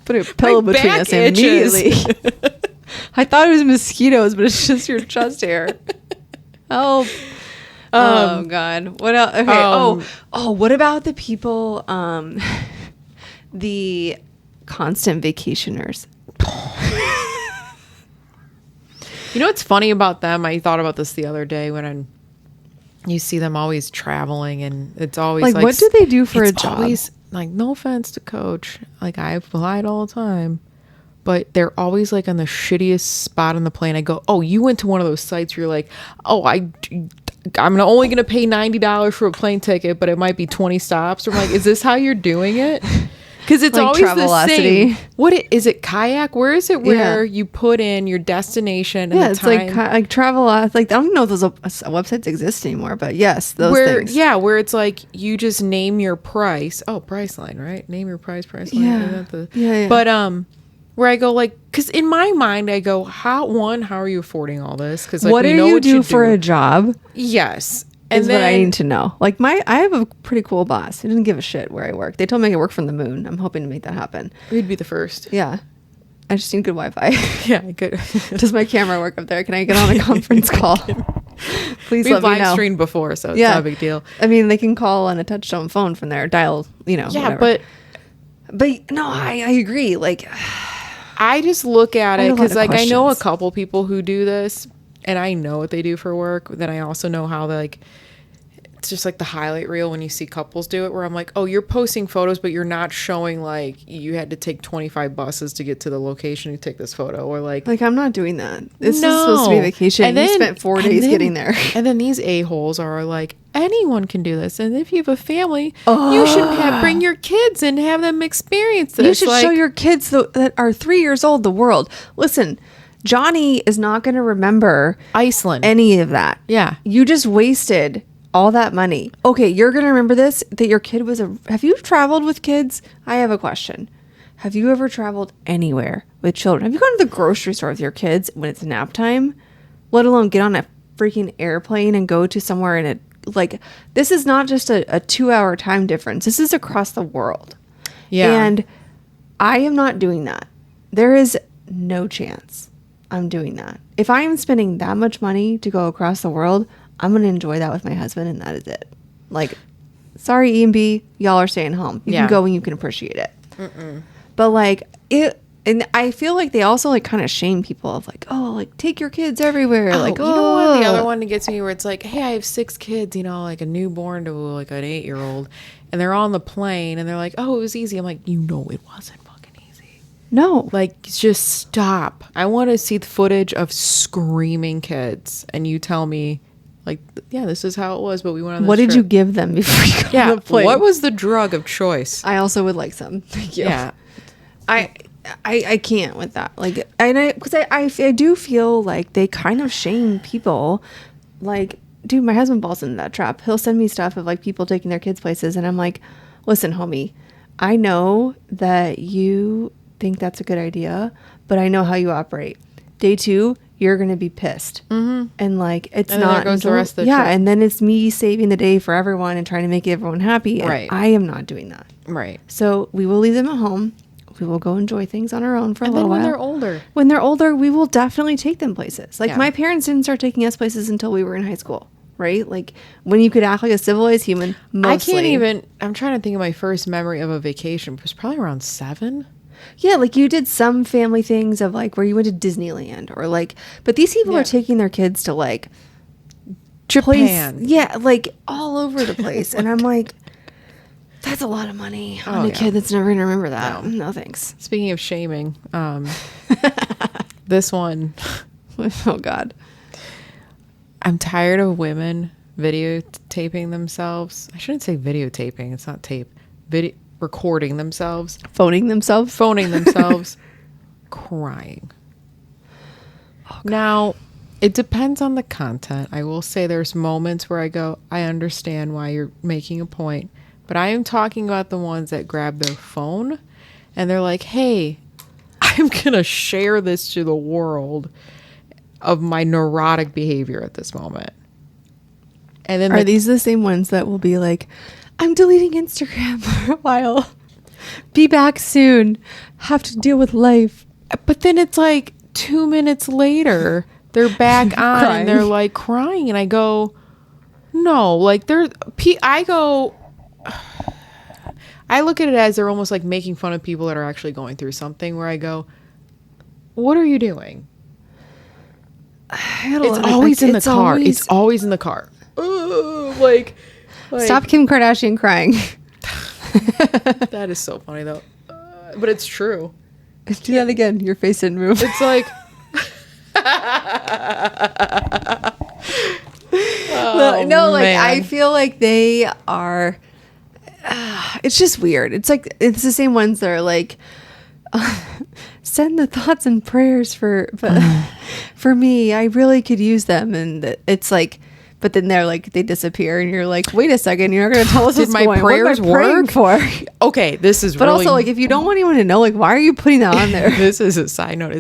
S2: Put a pillow
S1: My
S2: between
S1: back
S2: us
S1: itches.
S2: immediately. I thought it was mosquitoes, but it's just your chest hair. Help. Oh God. What else? Okay. What about the people, the constant vacationers?
S1: You know what's funny about them? I thought about this the other day when you see them always traveling, and it's always
S2: Like, what do they do for a
S1: it's
S2: job?
S1: Always, like, no offense to Coach, like I fly all the time, but they're always like on the shittiest spot on the plane. I go, oh, you went to one of those sites where you're like, oh, I'm only gonna pay $90 for a plane ticket, but it might be 20 stops. Or I'm like, is this how you're doing it? Because it's
S2: Like
S1: always the
S2: Travelocity.
S1: same. Is it kayak? Where is it where
S2: Yeah.
S1: you put in your destination and
S2: Yeah,
S1: the
S2: it's
S1: time?
S2: like travel. Like, I don't know if those websites exist anymore, but yes, those
S1: where
S2: things.
S1: where it's like you just name your price. Oh, Priceline, right? Name your price line.
S2: Yeah.
S1: Isn't that
S2: Yeah.
S1: But where I go like, because in my mind I go, how are you affording all this? Because like,
S2: What
S1: we
S2: do
S1: know
S2: you
S1: what
S2: do for a job?
S1: Yes, and
S2: Is
S1: then
S2: what I need to know. Like I have a pretty cool boss. He doesn't give a shit where I work. They told me I could work from the moon. I'm hoping to make that happen.
S1: we'd be the first.
S2: Yeah. I just need good Wi-Fi.
S1: Yeah, I could.
S2: Does my camera work up there? Can I get on a conference call? Please
S1: We've
S2: let me
S1: live
S2: know.
S1: streamed before, so it's
S2: Yeah.
S1: not a big deal.
S2: I mean, they can call on a touchtone phone from there, dial,
S1: Yeah,
S2: whatever. But no, I agree. Like,
S1: I just look at
S2: I
S1: it
S2: have a lot
S1: because
S2: of
S1: like I know a
S2: questions.
S1: couple people who do this, and I know what they do for work. Then I also know how like it's just like the highlight reel when you see couples do it, where I'm like, oh, you're posting photos, but you're not showing like you had to take 25 buses to get to the location to take this photo, or like
S2: I'm not doing that. This is supposed to be a vacation.
S1: And
S2: you
S1: then-
S2: spent 4
S1: and
S2: days
S1: then-
S2: getting there.
S1: And then these a-holes are like, anyone can do this, and if you have a family, you should bring your kids and have them experience this.
S2: You should
S1: like,
S2: show your kids that are 3 years old the world. Listen, Johnny is not going to remember
S1: Iceland.
S2: any of that.
S1: Yeah.
S2: You just wasted all that money. Okay, you're going to remember this, that your kid was have you traveled with kids? I have a question. Have you ever traveled anywhere with children? Have you gone to the grocery store with your kids when it's nap time? Let alone get on a freaking airplane and go to somewhere in a, like, this is not just a 2-hour time difference. This is across the world.
S1: Yeah.
S2: And I am not doing that. There is no chance I'm doing that. If I am spending that much money to go across the world, I'm going to enjoy that with my husband, and that is it. Like, sorry, E and B, y'all are staying home. You
S1: Yeah.
S2: can go when you can appreciate it. But like it, and I feel like they also like kind of shame people of like, oh, like take your kids everywhere. Like,
S1: you know what? The
S2: oh.
S1: other one that gets me where it's like, hey, I have 6 kids, like a newborn to like an 8-year-old, and they're on the plane and they're like, oh, it was easy. I'm like, it wasn't fucking easy.
S2: No.
S1: Like, just stop. I want to see the footage of screaming kids, and you tell me, like, yeah, this is how it was, but we went on this
S2: What did
S1: trip.
S2: you give them before you got
S1: Yeah.
S2: on the plane?
S1: What was the drug of choice?
S2: I also would like some. Thank you.
S1: Yeah.
S2: I can't with that. Like, and I do feel like they kind of shame people. Like, dude, my husband falls into that trap. He'll send me stuff of like people taking their kids places, and I'm like, listen, homie, I know that you think that's a good idea, but I know how you operate. Day 2, you're going to be pissed. Mm-hmm. And like, it's
S1: and
S2: not
S1: then there goes the rest of the trip.
S2: and then it's me saving the day for everyone and trying to make everyone happy. And
S1: Right.
S2: I am not doing that.
S1: Right.
S2: So we will leave them at home. We will go enjoy things on our own for a little while.
S1: When they're older.
S2: When they're older, we will definitely take them places. Like,
S1: Yeah.
S2: my parents didn't start taking us places until we were in high school, right? Like, when you could act like a civilized human, mostly.
S1: I can't even, I'm trying to think of my first memory of a vacation. It was probably around 7.
S2: Yeah, like, you did some family things of, like, where you went to Disneyland or, like, but these people
S1: Yeah.
S2: are taking their kids to, like,
S1: Japan.
S2: yeah, like, all over the place. And I'm like, that's a lot of money on a kid that's never going to remember that. No, thanks.
S1: Speaking of shaming, this one,
S2: Oh, God.
S1: I'm tired of women videotaping themselves. I shouldn't say videotaping. It's not tape. Recording themselves.
S2: Phoning themselves.
S1: Phoning themselves. Crying.
S2: Oh,
S1: now, it depends on the content. I will say there's moments where I go, I understand why you're making a point. But I am talking about the ones that grab their phone and they're like, hey, I'm going to share this to the world of my neurotic behavior at this moment. And then
S2: Are these the same ones that will be like, I'm deleting Instagram for a while. Be back soon. Have to deal with life.
S1: But then it's like 2 minutes later, they're back on and they're like crying. And I go, no, like I look at it as they're almost like making fun of people that are actually going through something, where I go, what are you doing? It's always in the car. It's always in the car. Like
S2: Stop Kim Kardashian crying.
S1: That is so funny though. But it's true.
S2: Do that again. Your face didn't move.
S1: It's like
S2: no, like,
S1: man.
S2: I feel like they are. It's just weird. It's like, it's the same ones that are like, send the thoughts and prayers for me. I really could use them, and it's like, but then they're like, they disappear, and you're like, wait a second, you're not going to tell us
S1: Did
S2: what's
S1: my
S2: going.
S1: prayers
S2: what am I praying
S1: work?
S2: for?
S1: Okay, this is
S2: But
S1: really,
S2: also, like, if you don't want anyone to know, like, why are you putting that on there?
S1: this is a side note.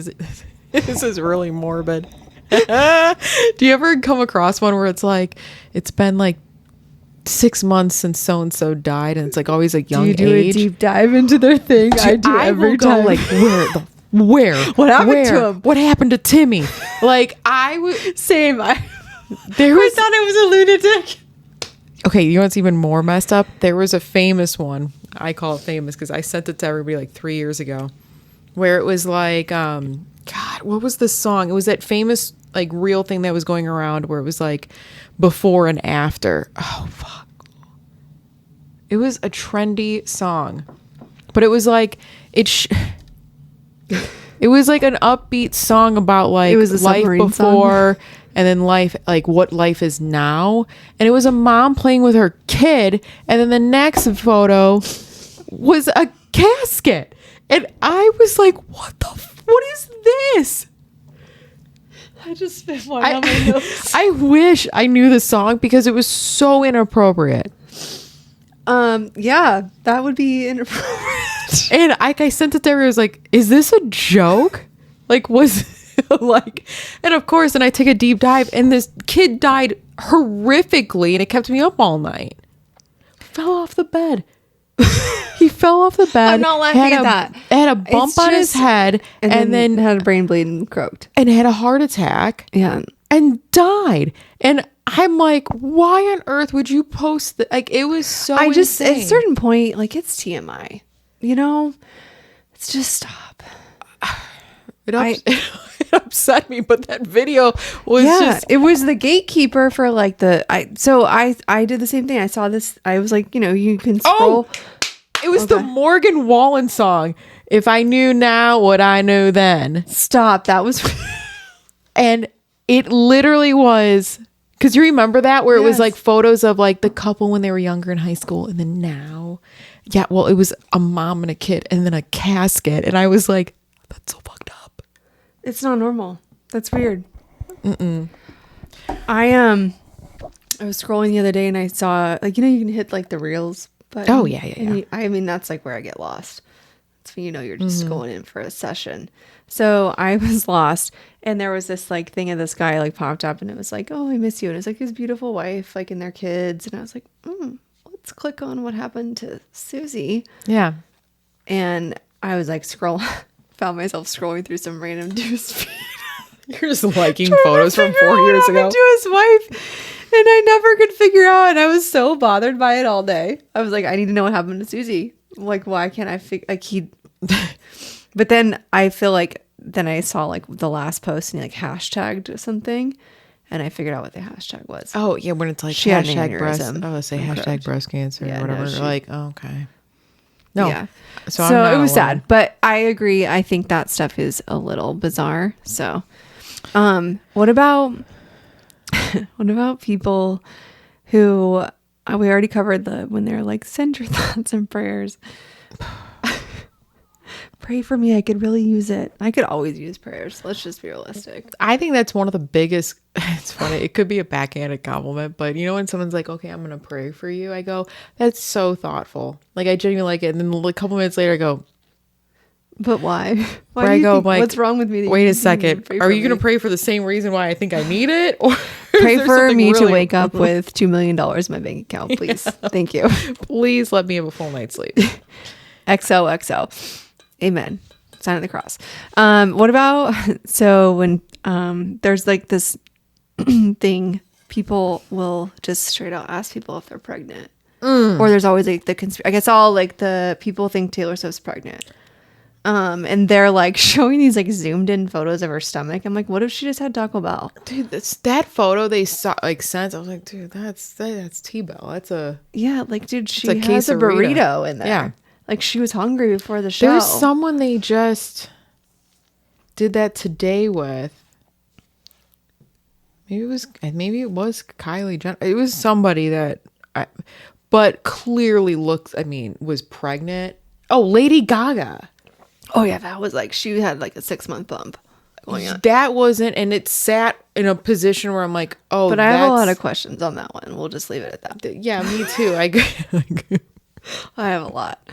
S1: This is really morbid. Do you ever come across one where it's like, it's been like 6 months since so and so died, and it's like always like young
S2: Do you do
S1: age.
S2: a deep dive into their thing? I do every
S1: will
S2: time.
S1: go like, where?
S2: What happened to him?
S1: What happened to Timmy? Like, I would.
S2: Same. I
S1: Thought it was a lunatic. Okay, you know what's even more messed up? There was a famous one. I call it famous because I sent it to everybody like 3 years ago, where it was like, God, what was the song? It was that famous like real thing that was going around where it was like before and after. Oh fuck! It was a trendy song, but it was like it was like an upbeat song about like
S2: It was a
S1: life
S2: submarine
S1: before
S2: song.
S1: and then life, like what life is now. And it was a mom playing with her kid, and then the next photo was a casket, and I was like, what is this?
S2: I just spit wine on my nose.
S1: I wish I knew the song because it was so inappropriate.
S2: Yeah, that would be inappropriate.
S1: And I sent it to her. I was like, is this a joke? Like, like, and of course, then I take a deep dive, and this kid died horrifically, and it kept me up all night. Fell off the bed. He fell off the bed.
S2: I'm not laughing at that.
S1: Had a bump on his head, and then
S2: had a brain bleed and croaked.
S1: and had a heart attack.
S2: Yeah.
S1: And died. And I'm like, why on earth would you post that? Like, it was so
S2: I just, at
S1: insane.
S2: a certain point, like, it's TMI. You know? It's just stop.
S1: It upset me, but that video was just
S2: it was the gatekeeper for like I did the same thing. I saw this. I was like, you can scroll.
S1: it was the Morgan Wallen song. If I knew now what I knew then.
S2: Stop. That was.
S1: And it literally was, because you remember that where it was
S2: Yes.
S1: like photos of like the couple when they were younger in high school, and then now. Yeah, well, it was a mom and a kid and then a casket. And I was like, that's so fucked up.
S2: It's not normal. That's weird. I was scrolling the other day and I saw, like, you can hit like the reels But
S1: Oh, yeah.
S2: I mean, that's like where I get lost. It's when you're just going in for a session. So I was lost, and there was this like thing of this guy like popped up, and it was like, oh, I miss you, and it's like his beautiful wife, like, and their kids, and I was like, let's click on what happened to Susie.
S1: Yeah.
S2: And I was like found myself scrolling through some random dude's feed.
S1: You're just liking photos from 4 years ago.
S2: To his wife, and I never could figure out, and I was so bothered by it all day. I was like, I need to know what happened to Susie. Like, why can't I figure, like, he but then I feel like then I saw like the last post and he like hashtagged something, and I figured out what the hashtag was.
S1: Oh yeah, when it's like
S2: She had an
S1: hashtag breast.
S2: aneurysm.
S1: Oh, say hashtag breast cancer or whatever.
S2: No,
S1: Like, oh, okay. No.
S2: Yeah.
S1: So
S2: So
S1: I'm
S2: it was
S1: not
S2: sad, but I agree. I think that stuff is a little bizarre. So, what about people who we already covered when they're like, send your thoughts and prayers. Pray for me. I could really use it. I could always use prayers. Let's just be realistic.
S1: I think that's one of the biggest. It's funny. It could be a backhanded compliment, but you know when someone's like, "Okay, I'm gonna pray for you," I go, "That's so thoughtful." Like I genuinely like it, and then a couple minutes later, I go,
S2: But why?
S1: Where I go, like,
S2: what's wrong with me?
S1: "Wait a second. Are you gonna pray for the same reason why I think I need it, or
S2: pray for me to wake up with $2 million in my bank account, please? Thank you.
S1: Please let me have a full night's sleep."
S2: XOXO. Amen. Sign of the cross. What about, so when there's like this thing, people will just straight out ask people if they're pregnant. Or there's always like I guess all like the people think Taylor Swift's pregnant. And they're like showing these like zoomed in photos of her stomach. I'm like, what if she just had Taco Bell?
S1: Dude, that photo they saw like sent. I was like, dude, that's T-Bell. That's a
S2: Like, dude, she
S1: a
S2: has a
S1: quesarito.
S2: burrito in there.
S1: Yeah.
S2: Like she was hungry before the show.
S1: There's someone they just did that today with. Maybe it was Kylie Jenner. It was somebody but clearly was pregnant. Oh, Lady Gaga.
S2: Oh yeah, that was like she had like a 6-month bump going on.
S1: That wasn't, and it sat in a position where I'm like, oh,
S2: But I have a lot of questions on that one. We'll just leave it at that.
S1: Yeah, me too.
S2: I have a lot.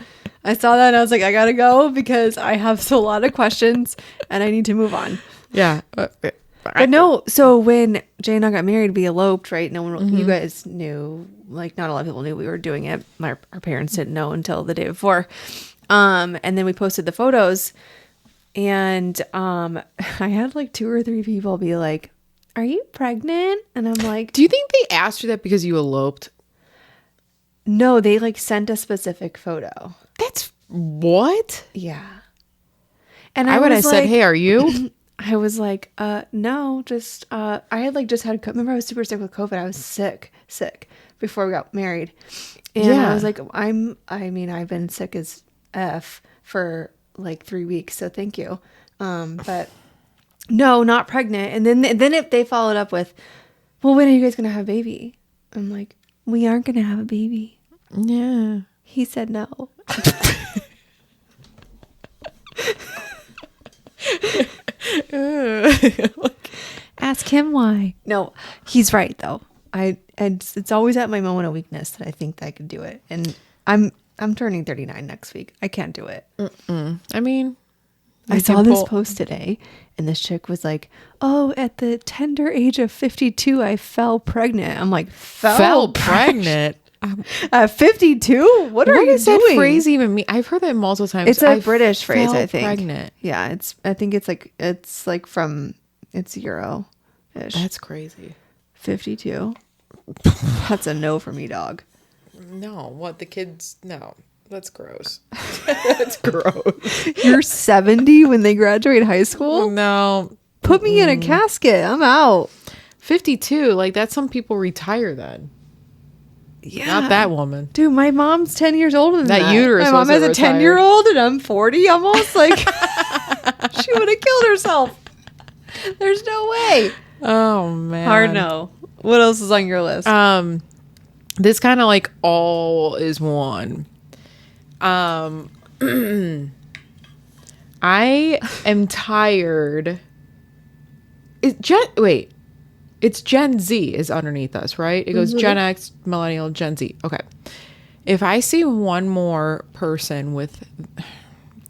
S2: I saw that and I was like, I gotta go because I have a lot of questions and I need to move on.
S1: Yeah.
S2: But no, so when Jay and I got married, we eloped, right? No one, you guys knew, like not a lot of people knew we were doing it. Our parents didn't know until the day before. And then we posted the photos, and I had like 2 or 3 people be like, "Are you pregnant?" And I'm like,
S1: do you think they asked you that because you eloped?
S2: No, they like sent a specific photo.
S1: That's what?
S2: Yeah. And
S1: I would have said, "Hey, are you?"
S2: I was like, no, just, I had like just had, remember I was super sick with COVID. I was sick before we got married. And
S1: Yeah.
S2: I was like, I've been sick as F for like 3 weeks. So thank you. But no, not pregnant. And then if they followed up with, well, when are you guys going to have a baby? I'm like, we aren't going to have a baby.
S1: Yeah.
S2: He said no. Ask him why. No, he's right though. It's always at my moment of weakness that I think that I could do it, and I'm turning 39 next week. I can't do it.
S1: I mean,
S2: I saw this post today, and this chick was like, "Oh, at the tender age of 52, I fell pregnant." I'm like,
S1: fell pregnant.
S2: At 52? What are you
S1: does that
S2: doing?
S1: phrase even mean? I've heard that multiple times.
S2: It's a British phrase, I think.
S1: Pregnant.
S2: Yeah, I think it's like from Euro-ish.
S1: That's crazy.
S2: 52. That's a no for me, dog.
S1: No, what the kids? No, that's gross. That's gross.
S2: You're 70 when they graduate high school?
S1: No,
S2: Put me in a casket. I'm out.
S1: 52. Like that's some people retire then.
S2: Yeah.
S1: Not that woman.
S2: Dude, my mom's 10 years older than that.
S1: That uterus
S2: My mom has
S1: wasn't
S2: a 10-year-old and I'm 40 almost. Like, she would have killed herself. There's no way.
S1: Oh man.
S2: Hard no. What else is on your list?
S1: This kind of like all is one. I am tired. It's Gen Z is underneath us, right? It goes Gen X, Millennial, Gen Z. Okay. If I see one more person with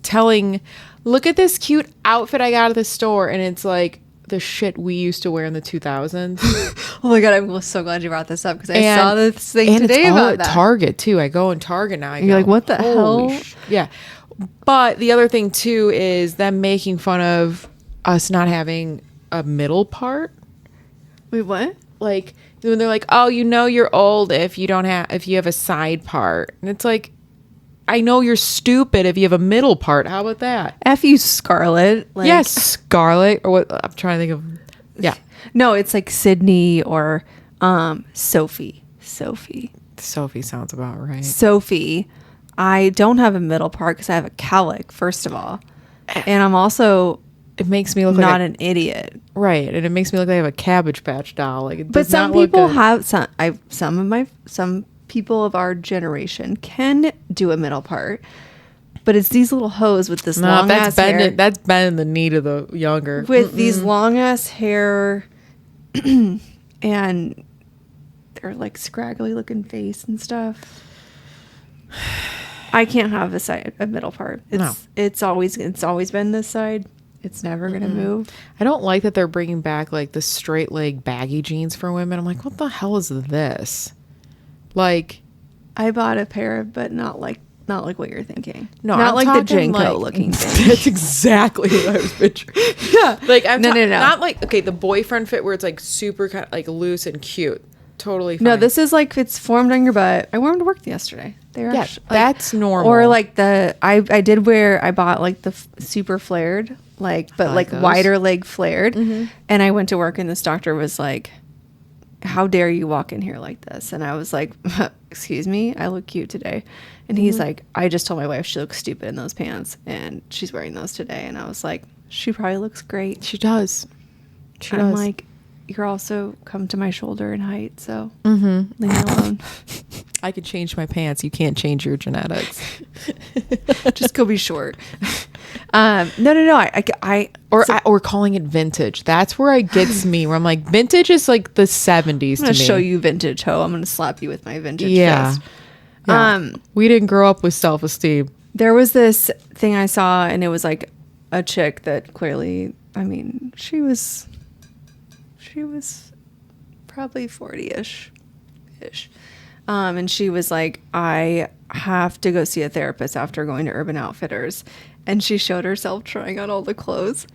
S1: telling, look at this cute outfit I got at the store, and it's like the shit we used to wear in the 2000s.
S2: Oh my God, I'm so glad you brought this up because I
S1: And-
S2: saw this thing
S1: and
S2: today
S1: it's all
S2: about
S1: at
S2: that.
S1: Target too. I go in Target now.
S2: You're like, what the
S1: "Holy
S2: hell?"
S1: Yeah. But the other thing too is them making fun of us not having a middle part.
S2: Wait, what?
S1: Like when they're like, "Oh, you know you're old if you have a side part." And it's like, I know you're stupid if you have a middle part. How about that?
S2: F you, Scarlett. Like,
S1: Yes, Scarlet, or what? I'm trying to think of. Yeah,
S2: No, it's like Sydney or Sophie. Sophie.
S1: Sophie sounds about right.
S2: Sophie. I don't have a middle part because I have a cowlick, first of all. And I'm also
S1: It makes me look
S2: not
S1: like
S2: an idiot.
S1: right, and it makes me look like I have a Cabbage Patch doll. Like, it
S2: But
S1: does
S2: some
S1: not look
S2: people
S1: good.
S2: have some people of our generation can do a middle part. But it's these little hoes with this
S1: No,
S2: long
S1: that's
S2: ass hair.
S1: bending. That's bending the knee to the younger.
S2: With these long ass hair and their like scraggly looking face and stuff. I can't have a middle part. It's always been this side. It's never gonna move.
S1: I don't like that they're bringing back like the straight leg baggy jeans for women. I'm like, what the hell is this? Like,
S2: I bought a pair, but not like what you're thinking.
S1: no,
S2: not
S1: I'm
S2: like the
S1: talking,
S2: Jenko
S1: like-
S2: looking thing.
S1: That's exactly what I was picturing.
S2: Yeah.
S1: Like, I'm
S2: No.
S1: not like, okay, the boyfriend fit where it's like super kind of like loose and cute. Totally fine.
S2: No, this is like it's formed on your butt. I wore them to work yesterday. They're
S1: Yeah, that's normal.
S2: Or like I bought like the super flared, like but
S1: like
S2: like
S1: those.
S2: wider leg flared, and I went to work and this doctor was like, "How dare you walk in here like this?" And I was like, "Excuse me, I look cute today." And he's like, "I just told my wife she looks stupid in those pants, and she's wearing those today." And I was like, "She probably looks great."
S1: She does. She
S2: I'm
S1: does.
S2: like, "You're also come to my shoulder in height, so leave me alone."
S1: I could change my pants. You can't change your genetics.
S2: Just go be short. No.
S1: Or calling it vintage. That's where it gets me. Where I'm like, vintage is like the 70s
S2: I'm
S1: to
S2: gonna
S1: me.
S2: show you vintage hoe. I'm gonna slap you with my vintage
S1: Yeah.
S2: fist.
S1: Yeah. We didn't grow up with self-esteem.
S2: There was this thing I saw, and it was like a chick that clearly, I mean, she was probably 40-ish. And she was like, I have to go see a therapist after going to Urban Outfitters. And she showed herself trying on all the clothes.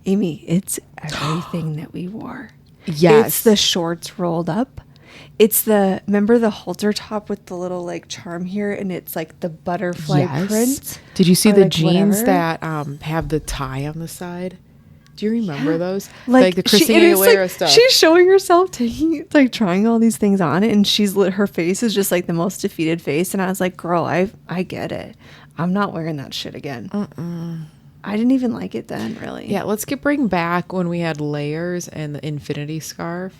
S2: Amy, it's everything that we wore.
S1: Yes.
S2: It's the shorts rolled up. It's remember the halter top with the little like charm here, and it's like the butterfly print.
S1: Did you see
S2: Or,
S1: the
S2: like,
S1: jeans
S2: whatever.
S1: that have the tie on the side? Do you remember those?
S2: Like
S1: the
S2: she-
S1: Christina
S2: and it's
S1: Aguilera
S2: like,
S1: stuff.
S2: She's showing herself taking like trying all these things on, and her face is just like the most defeated face. And I was like, girl, I get it. I'm not wearing that shit again. I didn't even like it then, really.
S1: Yeah, let's bring back when we had layers and the infinity scarf.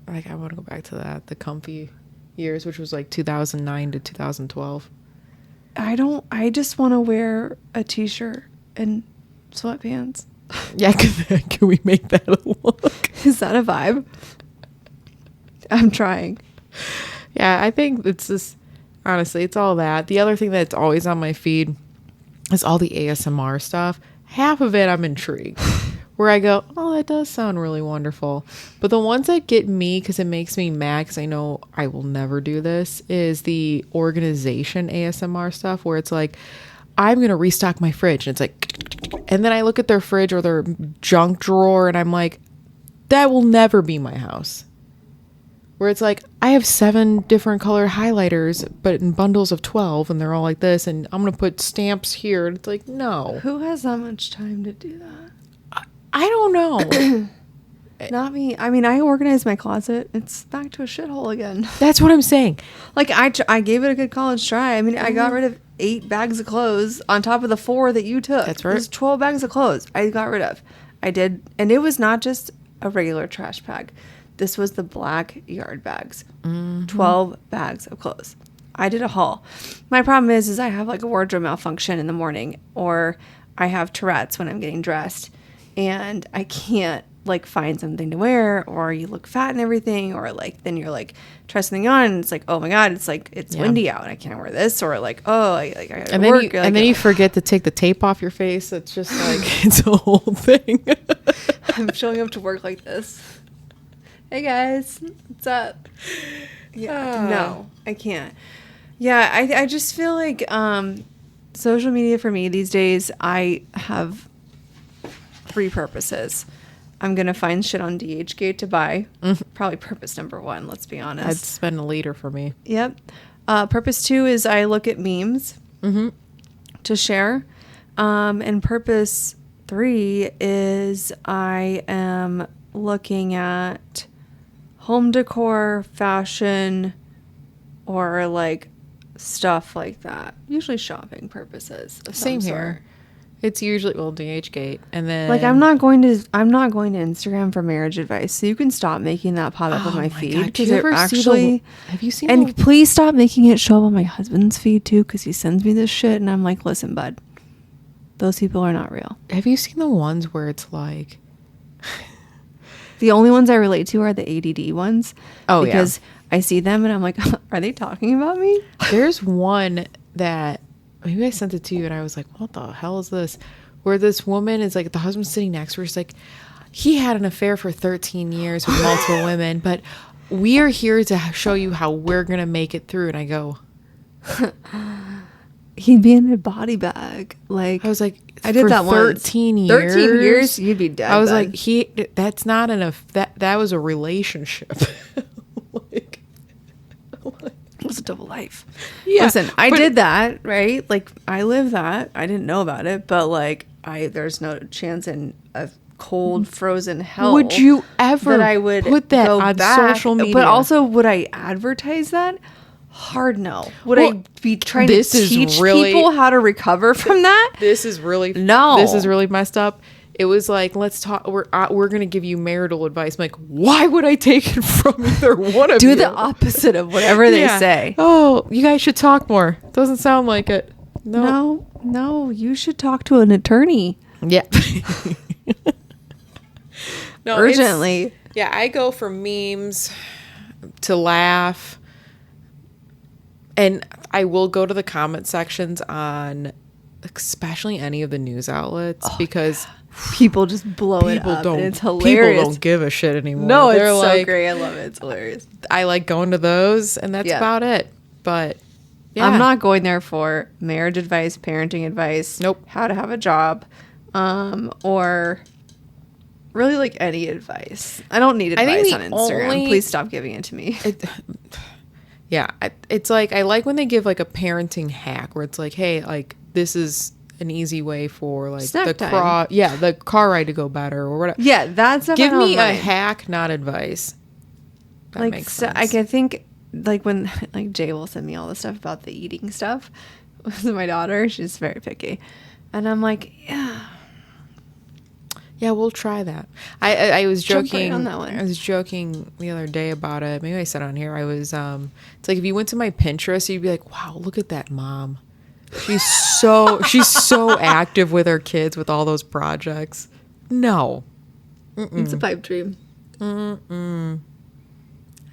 S1: Like, I want to go back to that, the comfy years, which was like 2009 to 2012.
S2: I just want to wear a t-shirt and sweatpants.
S1: Yeah, can we make that a look?
S2: Is that a vibe? I'm trying.
S1: Yeah, I think it's just, honestly, it's all that. The other thing that's always on my feed is all the ASMR stuff. Half of it I'm intrigued. Where I go, oh, that does sound really wonderful. But the ones that get me, because it makes me mad, because I know I will never do this, is the organization ASMR stuff, where it's like, I'm going to restock my fridge. And it's like, and then I look at their fridge or their junk drawer, and I'm like, that will never be my house. Where it's like, I have 7 different color highlighters, but in bundles of 12, and they're all like this, and I'm going to put stamps here. And it's like, no.
S2: Who has that much time to do that?
S1: I don't know.
S2: Not me. I mean, I organized my closet. It's back to a shithole again.
S1: That's what I'm saying.
S2: Like, I gave it a good college try. I mean, I got rid of 8 bags of clothes on top of the 4 that you took.
S1: That's right.
S2: There's 12 bags of clothes I got rid of. I did. And it was not just a regular trash bag. This was the black yard bags. 12 bags of clothes. I did a haul. My problem is I have like a wardrobe malfunction in the morning, or I have Tourette's when I'm getting dressed, and I can't like find something to wear, or you look fat and everything, or like then you're like try something on and it's like, oh my god, it's like it's windy out, I can't wear this, or like, oh, I gotta
S1: and then
S2: work.
S1: you
S2: You're like,
S1: and then you forget to take the tape off your face. It's just like it's a whole thing.
S2: I'm showing up to work like this. Hey guys, what's up? Yeah, no, I can't. Yeah, I just feel like social media for me these days, I have 3 purposes. I'm going to find shit on DHgate to buy. Probably purpose number 1, let's be honest.
S1: That's been a leader for me.
S2: Yep. Purpose 2 is I look at memes to share. And purpose 3 is I am looking at home decor, fashion, or like stuff like that. Usually shopping purposes. Of
S1: Same
S2: some
S1: here.
S2: sort.
S1: It's usually DHgate, and then
S2: Like I'm not going to Instagram for marriage advice. So you can stop making that pop up on my feed
S1: God,
S2: because
S1: do you
S2: it
S1: ever see
S2: actually.
S1: have you seen?
S2: And please stop making it show up on my husband's feed too, because he sends me this shit, and I'm like, listen, bud, those people are not real.
S1: Have you seen the ones where it's like?
S2: The only ones I relate to are the ADD ones.
S1: Oh,
S2: because I see them and I'm like, are they talking about me?
S1: There's one that maybe I sent it to you, and I was like, what the hell is this? Where this woman is like, the husband's sitting next to her. She's like, he had an affair for 13 years with multiple women, but we are here to show you how we're gonna make it through. And I go,
S2: He'd be in a body bag. Like
S1: I was like,
S2: I did
S1: for
S2: that
S1: 13
S2: once.
S1: years.
S2: 13 years, you'd be dead.
S1: I was
S2: bud.
S1: like, that's not enough. That was a relationship. like,
S2: it was a double life.
S1: yeah.
S2: Listen, I
S1: but-
S2: did that, right? Like I lived that. I didn't know about it, but like there's no chance in a cold, frozen hell.
S1: Would you ever
S2: that I would
S1: put that
S2: go
S1: on
S2: back,
S1: social media?
S2: But also, would I advertise that? Hard no. Would I
S1: Well,
S2: be trying to
S1: this is
S2: teach
S1: really-
S2: people how to recover from that?
S1: This is really
S2: No.
S1: This is really messed up. It was like, let's talk. We're gonna give you marital advice. I'm like, why would I take it from either one of you?
S2: Do the opposite of whatever they
S1: Yeah.
S2: say.
S1: Oh, you guys should talk more. Doesn't sound like it.
S2: No, you should talk to an attorney
S1: Yeah. No, it's-
S2: urgently.
S1: Yeah, I go for memes to laugh. And I will go to the comment sections on especially any of the news outlets because
S2: People just blow it
S1: people
S2: up.
S1: don't
S2: And it's hilarious.
S1: people don't give a shit anymore.
S2: No, it's
S1: They're
S2: so
S1: like,
S2: great. I love it. It's hilarious.
S1: I like going to those, and that's
S2: Yeah.
S1: about it. But yeah.
S2: I'm not going there for marriage advice, parenting advice,
S1: Nope.
S2: how to have a job, or really like any advice. I don't need
S1: I think
S2: advice
S1: the
S2: on Instagram.
S1: only-
S2: Please stop giving it to me.
S1: Yeah, it's like I like when they give like a parenting hack where it's like, hey, like this is an easy way for like
S2: Snack time.
S1: the car ride to go better or whatever.
S2: Yeah, that's stuff
S1: Give
S2: I don't
S1: me a
S2: mind.
S1: hack, not advice. That
S2: Like
S1: makes
S2: so,
S1: sense.
S2: I think like when like Jay will send me all the stuff about the eating stuff with my daughter. She's very picky, and I'm like, yeah.
S1: Yeah, we'll try that. I was
S2: Jump right
S1: joking
S2: on that one.
S1: I was joking the other day about it. Maybe I said on here. I was it's like if you went to my Pinterest, you'd be like, wow, look at that mom. She's so active with her kids with all those projects. No.
S2: It's a pipe dream.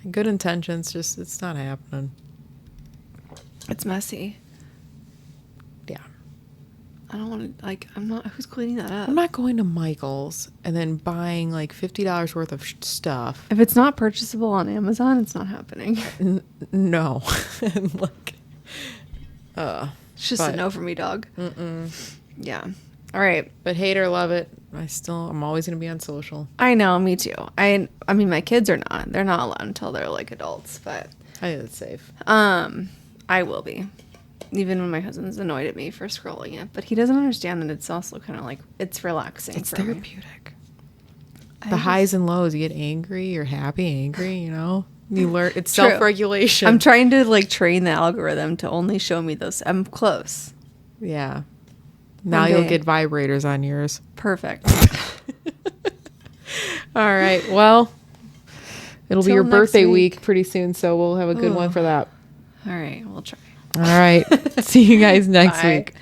S1: Good intentions, just it's not happening.
S2: It's messy.
S1: Yeah.
S2: I don't want to like. I'm not. Who's cleaning that up?
S1: I'm not going to Michael's and then buying like $50 worth of stuff.
S2: If it's not purchasable on Amazon, it's not happening.
S1: No. And like
S2: It's just
S1: But-
S2: a no for me, dog. Yeah. All right.
S1: but hate or love it, I'm always going to be on social.
S2: I know. Me too. I mean, my kids are not. They're not allowed until they're like adults. But
S1: I think it's safe.
S2: I will be. Even when my husband's annoyed at me for scrolling it, but he doesn't understand that it's also kind of like it's relaxing.
S1: It's
S2: for me.
S1: therapeutic. The highs and lows, you get angry, you're happy, angry, you know? You learn it's
S2: True.
S1: self-regulation.
S2: I'm trying to like train the algorithm to only show me those. I'm close.
S1: Yeah. Now
S2: One
S1: you'll
S2: day.
S1: get vibrators on yours.
S2: Perfect.
S1: All right. Well, it'll be
S2: Till
S1: your
S2: next
S1: birthday
S2: week.
S1: week pretty soon, so we'll have a good one for that.
S2: All right, we'll try.
S1: All right. See you guys next
S2: Bye.
S1: week.